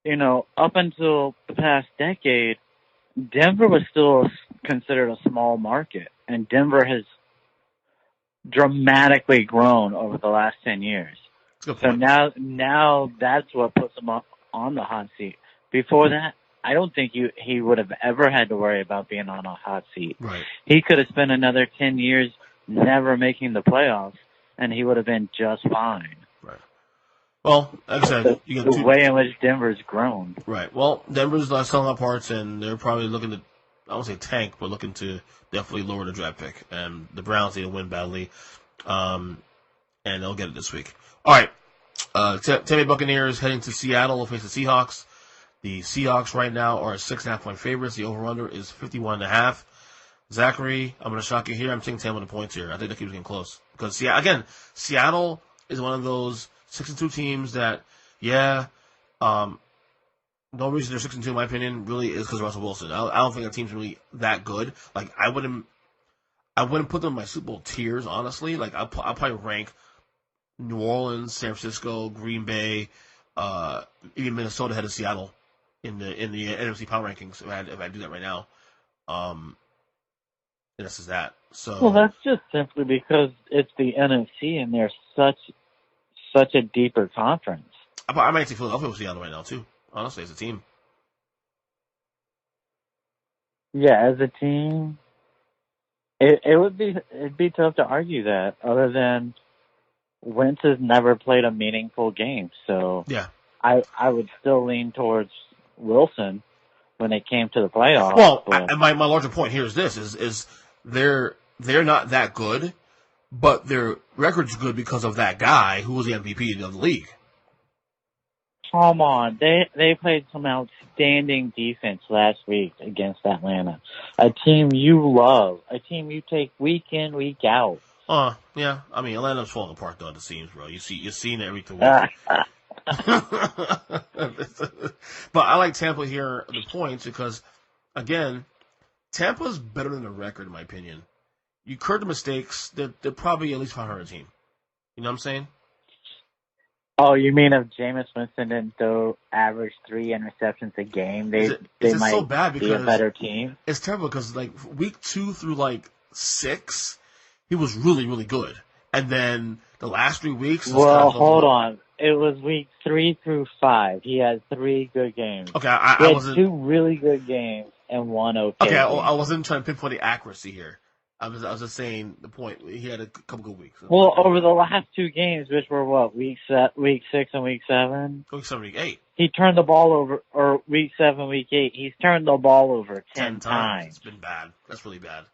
you know, up until the past decade, Denver was still considered a small market, and Denver has dramatically grown over the last 10 years. So now that's what puts him up on the hot seat. Before that, I don't think he would have ever had to worry about being on a hot seat. Right. He could have spent another 10 years never making the playoffs, and he would have been just fine. Right. Well, like I said, you got the way in which Denver's grown. Right. Well, Denver's selling out parts, and they're probably looking to, I won't say tank, but looking to definitely lower the draft pick. And the Browns need to win badly, and they'll get it this week. All right. Tampa Bay Buccaneers heading to Seattle to face the Seahawks. The Seahawks right now are 6.5-point favorites. The over-under is 51.5. Zachary, I'm going to shock you here. I'm taking 10 with the points here. I think that keeps getting close. Because, again, Seattle is one of those 6-2 teams that, no reason they're 6-2 in my opinion really is because of Russell Wilson. I don't think that team's really that good. Like, I wouldn't put them in my Super Bowl tiers, honestly. Like, I'll probably rank New Orleans, San Francisco, Green Bay, even Minnesota ahead of Seattle in the NFC power rankings if I do that right now. And this is that. So, well, that's just simply because it's the NFC and they're such a deeper conference. I might take Philadelphia with Seattle right now too. Honestly, as a team. Yeah, as a team, it'd be tough to argue that. Other than Wentz has never played a meaningful game, so yeah, I would still lean towards Wilson when it came to the playoffs. Well, my larger point here is this: is they're not that good, but their record's good because of that guy who was the MVP of the league. Come on, they played some outstanding defense last week against Atlanta, a team you love, a team you take week in, week out. Yeah. I mean, Atlanta's falling apart though. It seems, bro. You're seeing it every 2 weeks. But I like Tampa here the points because, again, Tampa's better than the record in my opinion. You curb the mistakes, they're probably at least 500 team. You know what I'm saying? Oh, you mean if Jameis Winston didn't average 3 interceptions a game, they might so bad be a better team? It's terrible because like week 2 through like 6, he was really, really good. And then the last 3 weeks... Well, hold on. It was week 3 through 5. He had 3 good games. Okay, I wasn't... 2 really good games and 1 okay. Okay, I wasn't trying to pinpoint the accuracy here. I was just saying the point. He had a couple good weeks. Well, over the last 2 games, which were what, week 6 and week 7? Week 7, week 8. He turned the ball over, or week 7, week 8. He's turned the ball over 10 times. It's been bad. That's really bad.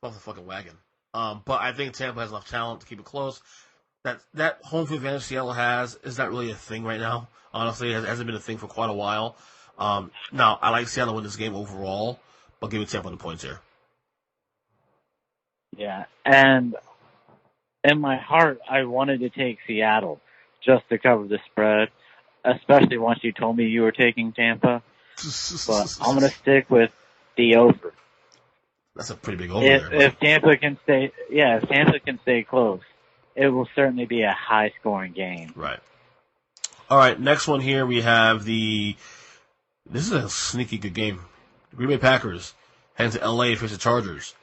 Off the fucking wagon. But I think Tampa has enough talent to keep it close. That home field advantage Seattle has is not really a thing right now. Honestly, it hasn't been a thing for quite a while. Now, I like Seattle to win this game overall, but give it Tampa the points here. Yeah, and in my heart, I wanted to take Seattle just to cover the spread, especially once you told me you were taking Tampa. But I'm going to stick with the over. That's a pretty big over there. If Tampa can stay close, it will certainly be a high-scoring game. Right. All right, next one here we have this is a sneaky good game. The Green Bay Packers heading to L.A. to face the Chargers.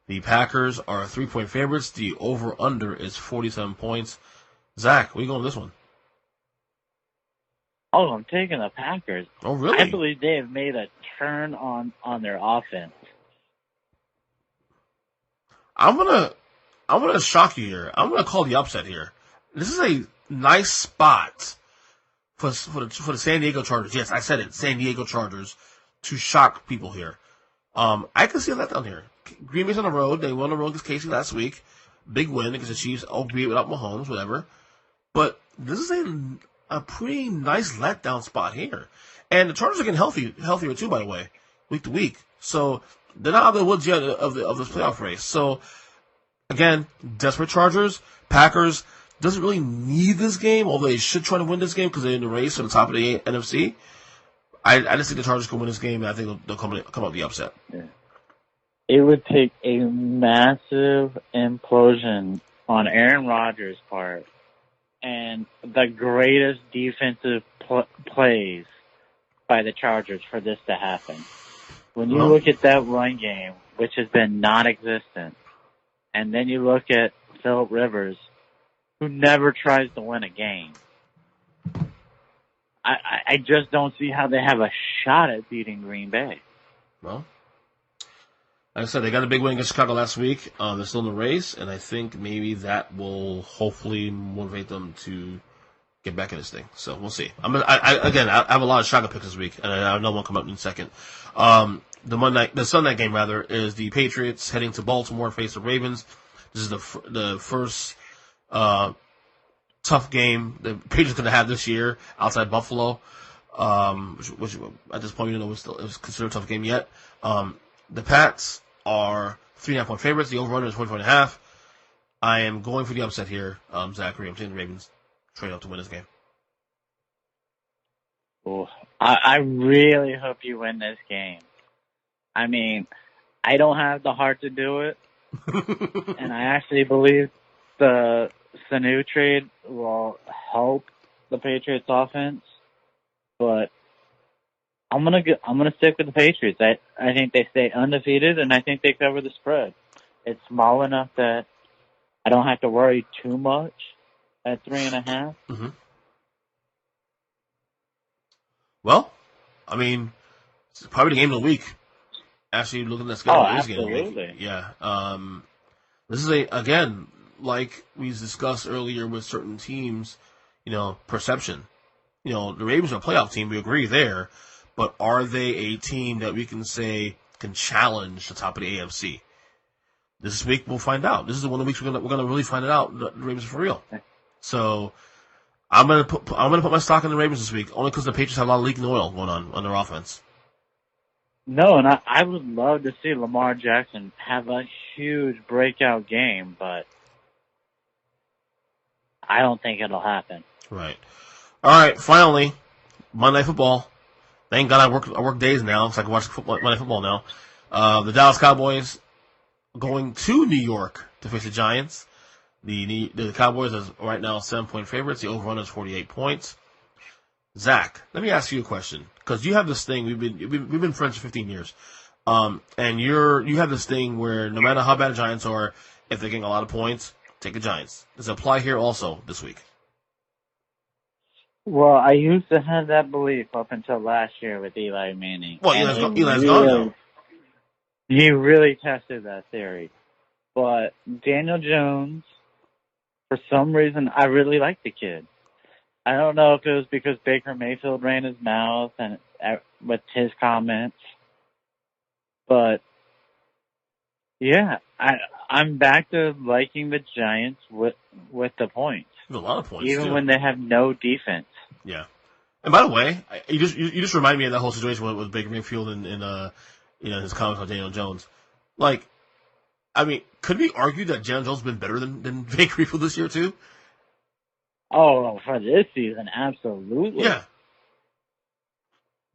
The Packers are 3-point favorites. The over-under is 47 points. Zach, where are you going with this one? Oh, I'm taking the Packers. Oh, really? I believe they have made a turn on their offense. I'm gonna shock you here. I'm gonna call the upset here. This is a nice spot for the San Diego Chargers. Yes, I said it. San Diego Chargers to shock people here. I can see a letdown here. Green Bay's on the road. They won on the road against Casey last week. Big win against the Chiefs, albeit without Mahomes, whatever. But this is a pretty nice letdown spot here. And the Chargers are getting healthier too, by the way, week to week. So they're not out of the woods yet of this playoff race. So again, desperate Chargers, Packers doesn't really need this game, although they should try to win this game because they're in the race for the top of the NFC. I just think the Chargers can win this game, and I think they'll come out the upset. Yeah. It would take a massive implosion on Aaron Rodgers' part and the greatest defensive plays by the Chargers for this to happen. When you look at that run game, which has been non-existent, and then you look at Phillip Rivers, who never tries to win a game, I just don't see how they have a shot at beating Green Bay. Well, like I said, they got a big win against Chicago last week. They're still in the race, and I think maybe that will hopefully motivate them to get back in this thing. So we'll see. I have a lot of Chicago picks this week, and I know one come up in a second. The Sunday game rather is the Patriots heading to Baltimore to face the Ravens. This is the first tough game the Patriots going to have this year outside Buffalo, which at this point, it was considered a tough game yet. The Pats are 3.5-point favorites. The over-under is 44.5. I am going for the upset here, Zachary. I'm taking the Ravens straight up to win this game. Oh, I really hope you win this game. I mean, I don't have the heart to do it, and I actually believe the Sanu trade will help the Patriots offense, but I'm gonna stick with the Patriots. I think they stay undefeated, and I think they cover the spread. It's small enough that I don't have to worry too much at 3.5. Mm-hmm. Well, I mean, it's probably the game of the week. Actually, looking at the schedule, it is the game of the week. Yeah. This is again, like we discussed earlier with certain teams, perception. The Ravens are a playoff team. We agree there. But are they a team that we can say can challenge the top of the AFC? This week we'll find out. This is one of the weeks we're gonna really find it out. The Ravens are for real. So I'm gonna put my stock in the Ravens this week, only because the Patriots have a lot of leaking oil going on their offense. No, and I would love to see Lamar Jackson have a huge breakout game, but I don't think it'll happen. Right. All right. Finally, Monday Night Football. Thank God I work days now, so I can watch Monday Night Football now. The Dallas Cowboys going to New York to face the Giants. The Cowboys is right now 7-point favorites. The over-under is 48 points. Zach, let me ask you a question, because you have this thing. We've been friends for 15 years, and you have this thing where no matter how bad the Giants are, if they're getting a lot of points, take the Giants. Does it apply here also this week? Well, I used to have that belief up until last year with Eli Manning. Well, Eli's gone now. He really tested that theory. But Daniel Jones, for some reason, I really like the kid. I don't know if it was because Baker Mayfield ran his mouth and with his comments, but yeah, I'm back to liking the Giants with the points. There's a lot of points, even too. when they have no defense. Yeah, and by the way, you just remind me of that whole situation with Baker Mayfield and his comments on Daniel Jones. Like, I mean, could we argue that Daniel Jones has been better than Baker Mayfield this year too? Oh, for this season, absolutely. Yeah.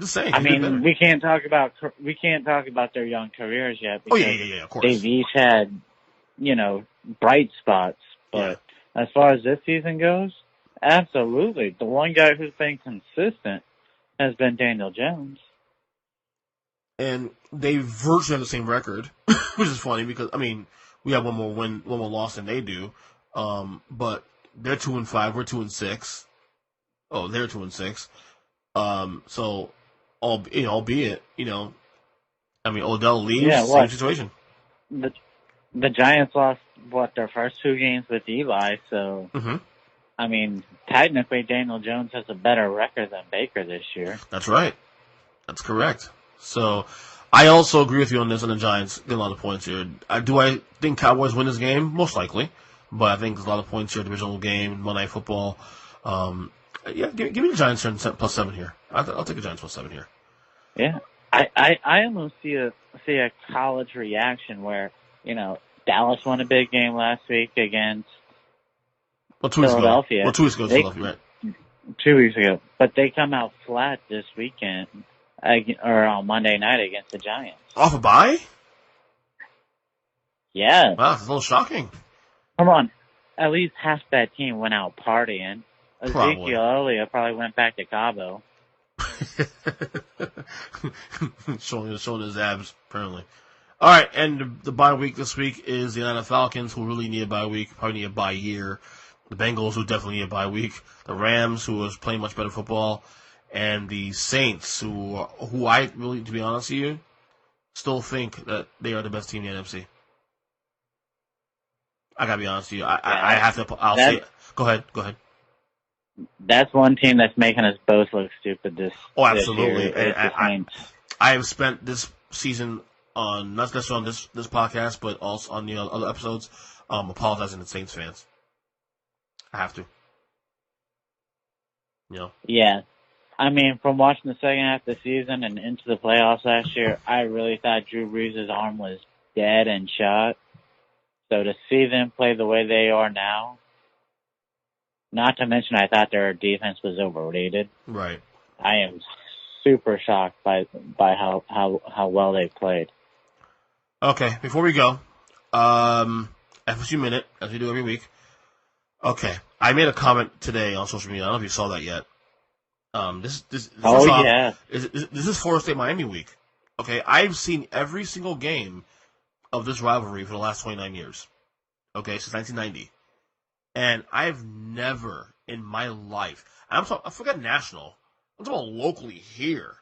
Just saying. I mean, we can't talk about their young careers yet. Oh yeah, of course. They've each had, bright spots. But as far as this season goes, absolutely. The one guy who's been consistent has been Daniel Jones. And they virtually have the same record, which is funny because, I mean, we have one more loss than they do. But they're 2-5, we're 2-6. Oh, they're 2-6. So, albeit, I mean, Odell leaves, same situation. The the Giants lost, their first 2 games with Eli, so, I mean, technically Daniel Jones has a better record than Baker this year. That's right. That's correct. So, I also agree with you on this on the Giants. Get a lot of points here. Do I think Cowboys win this game? Most likely. But I think there's a lot of points here. Divisional game, Monday Night Football. Yeah, give me the Giants here +7 here. I'll take the Giants +7 here. Yeah. I almost see a college reaction where, Dallas won a big game last week against Philadelphia. 2 weeks ago, Philadelphia, right? 2 weeks ago. But they come out flat this weekend, or on Monday night against the Giants. Off a bye? Yeah. Wow, that's a little shocking. Come on. At least half that team went out partying. Ezekiel Elliott probably went back to Cabo. showing his abs, apparently. All right, and the bye week this week is the Atlanta Falcons, who really need a bye week, probably need a bye year. The Bengals, who definitely need a bye week. The Rams, who was playing much better football. And the Saints, who I really, to be honest with you, still think that they are the best team in the NFC. I gotta be honest with you. I have to. I'll say it. Go ahead. That's one team that's making us both look stupid this. Oh, absolutely. This year. I have spent this season on not necessarily on this podcast, but also on the other episodes, apologizing to Saints fans. I have to. Yeah. I mean, from watching the second half of the season and into the playoffs last year, I really thought Drew Brees' arm was dead and shot. So to see them play the way they are now, not to mention I thought their defense was overrated. Right. I am super shocked by how well they played. Okay, before we go, FSU Minute, as we do every week. Okay, I made a comment today on social media. I don't know if you saw that yet. This is Florida State Miami week. Okay, I've seen every single game of this rivalry for the last 29 years. Okay, since 1990. And I've never in my life, I forgot national, I'm talking about locally here.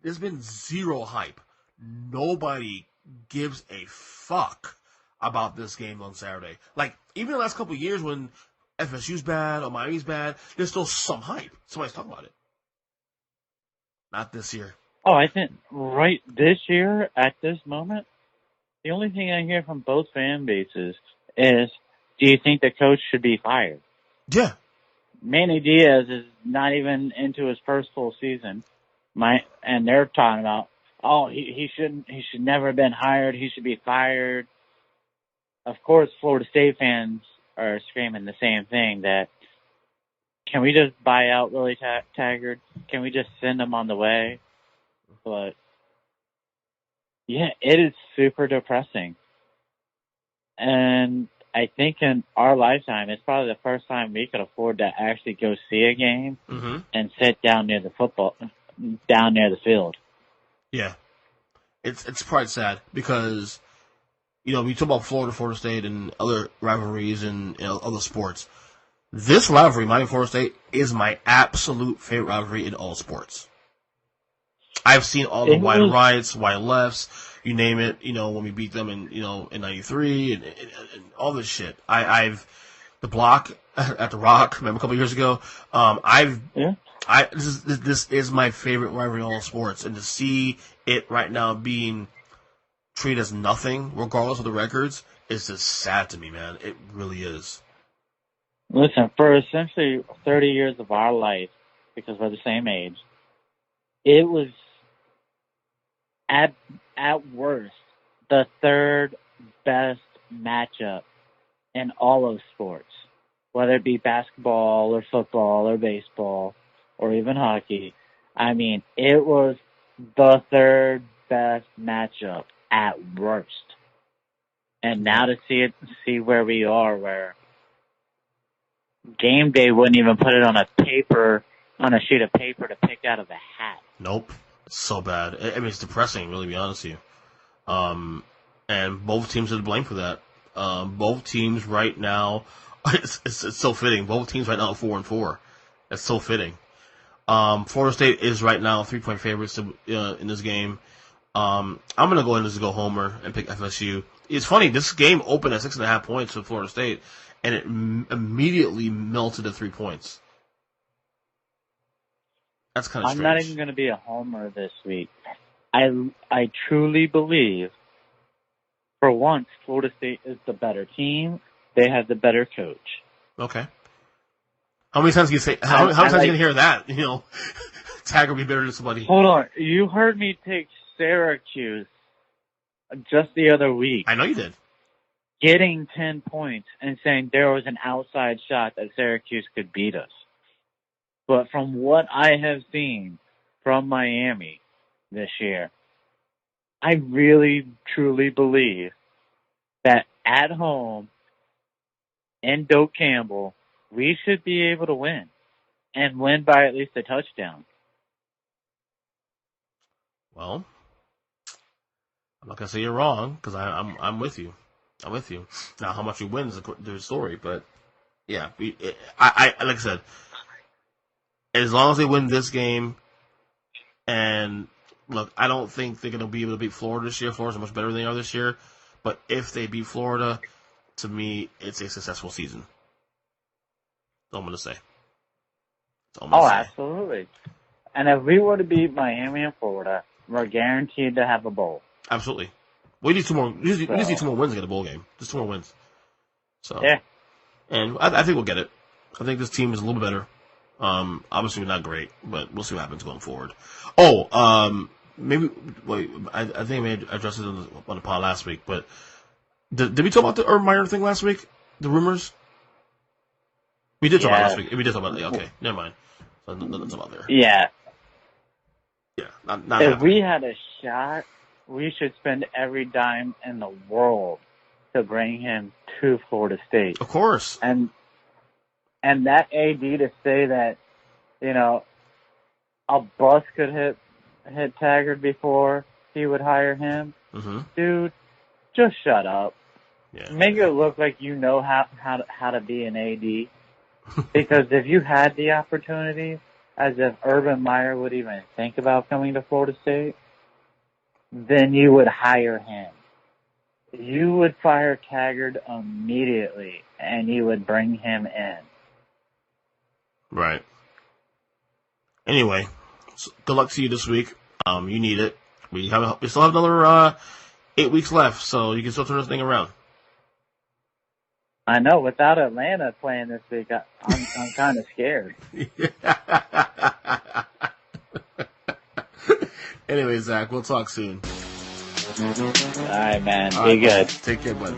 There's been zero hype. Nobody gives a fuck about this game on Saturday. Like, even the last couple of years when FSU's bad or Miami's bad, there's still some hype. Somebody's talking about it. Not this year. Oh, I think right this year, at this moment, the only thing I hear from both fan bases is, do you think the coach should be fired? Yeah. Manny Diaz is not even into his first full season. And they're talking about, he should never have been hired. He should be fired. Of course, Florida State fans are screaming the same thing, that can we just buy out Willie Taggart? Can we just send him on the way? But yeah, it is super depressing. And I think in our lifetime, it's probably the first time we could afford to actually go see a game and sit down near the field. Yeah. It's quite sad because, we talk about Florida State and other rivalries and other sports. This rivalry, Miami-Florida State, is my absolute favorite rivalry in all sports. I've seen all the wide rights, wide lefts, you name it, when we beat them in 93 and all this shit. I've the block at the Rock, remember a couple of years ago? This is my favorite rivalry in all sports, and to see it right now being treated as nothing, regardless of the records, is just sad to me, man. It really is. Listen, for essentially 30 years of our life, because we're the same age, it was at worst the third best matchup in all of sports, whether it be basketball or football or baseball or even hockey. I mean, it was the third best matchup at worst. And now to see where we are, where game day wouldn't even put it on a sheet of paper to pick out of a hat. Nope. It's so bad. I mean, it's depressing, really, to be honest with you. And both teams are to blame for that. Both teams right now, it's so fitting. Both teams right now are 4-4. That's so fitting. Florida State is right now 3-point favorites in this game. I'm gonna go ahead and just go homer and pick FSU. It's funny. This game opened at 6.5 points for Florida State, and it immediately melted to 3 points. That's kind of strange. I'm not even going to be a homer this week. I truly believe, for once, Florida State is the better team. They have the better coach. Okay. How many times can you say? How many times are you gonna hear that? Tag will be better than somebody. Hold on, you heard me take Syracuse just the other week. I know you did. Getting 10 points and saying there was an outside shot that Syracuse could beat us. But from what I have seen from Miami this year, I really, truly believe that at home in Doak Campbell, we should be able to win and win by at least a touchdown. Well, I'm not gonna say you're wrong because I'm with you. I'm with you. Now, how much we win is a different story, but yeah, I like I said, as long as they win this game, and look, I don't think they're gonna be able to beat Florida this year. Florida's much better than they are this year, but if they beat Florida, to me, it's a successful season. That's all I'm gonna say. Absolutely. And if we were to beat Miami and Florida, we're guaranteed to have a bowl. Absolutely. We need two more. We just need 2 more wins to get a bowl game. Just 2 more wins. So yeah, and I think we'll get it. I think this team is a little better. Obviously not great, but we'll see what happens going forward. Maybe wait. I think I may address it on the pod last week, but did we talk about the Urban Meyer thing last week? The rumors. We did talk about it last week. We did talk about it. Okay, never mind. So nothing's about there. Yeah. Yeah. Not if happening. we had a shot, we should spend every dime in the world to bring him to Florida State. Of course. And that AD to say that, a bus could hit Taggart before he would hire him. Mm-hmm. Dude, just shut up. Yeah. Make it look like you know how to be an AD. Because if you had the opportunity, as if Urban Meyer would even think about coming to Florida State, then you would hire him. You would fire Taggart immediately, and you would bring him in. Right. Anyway, good luck to you this week. You need it. We still have another 8 weeks left, so you can still turn this thing around. I know. Without Atlanta playing this week, I'm kind of scared. Anyway, Zach, we'll talk soon. All right, man. All Be right, good. Take care, bud.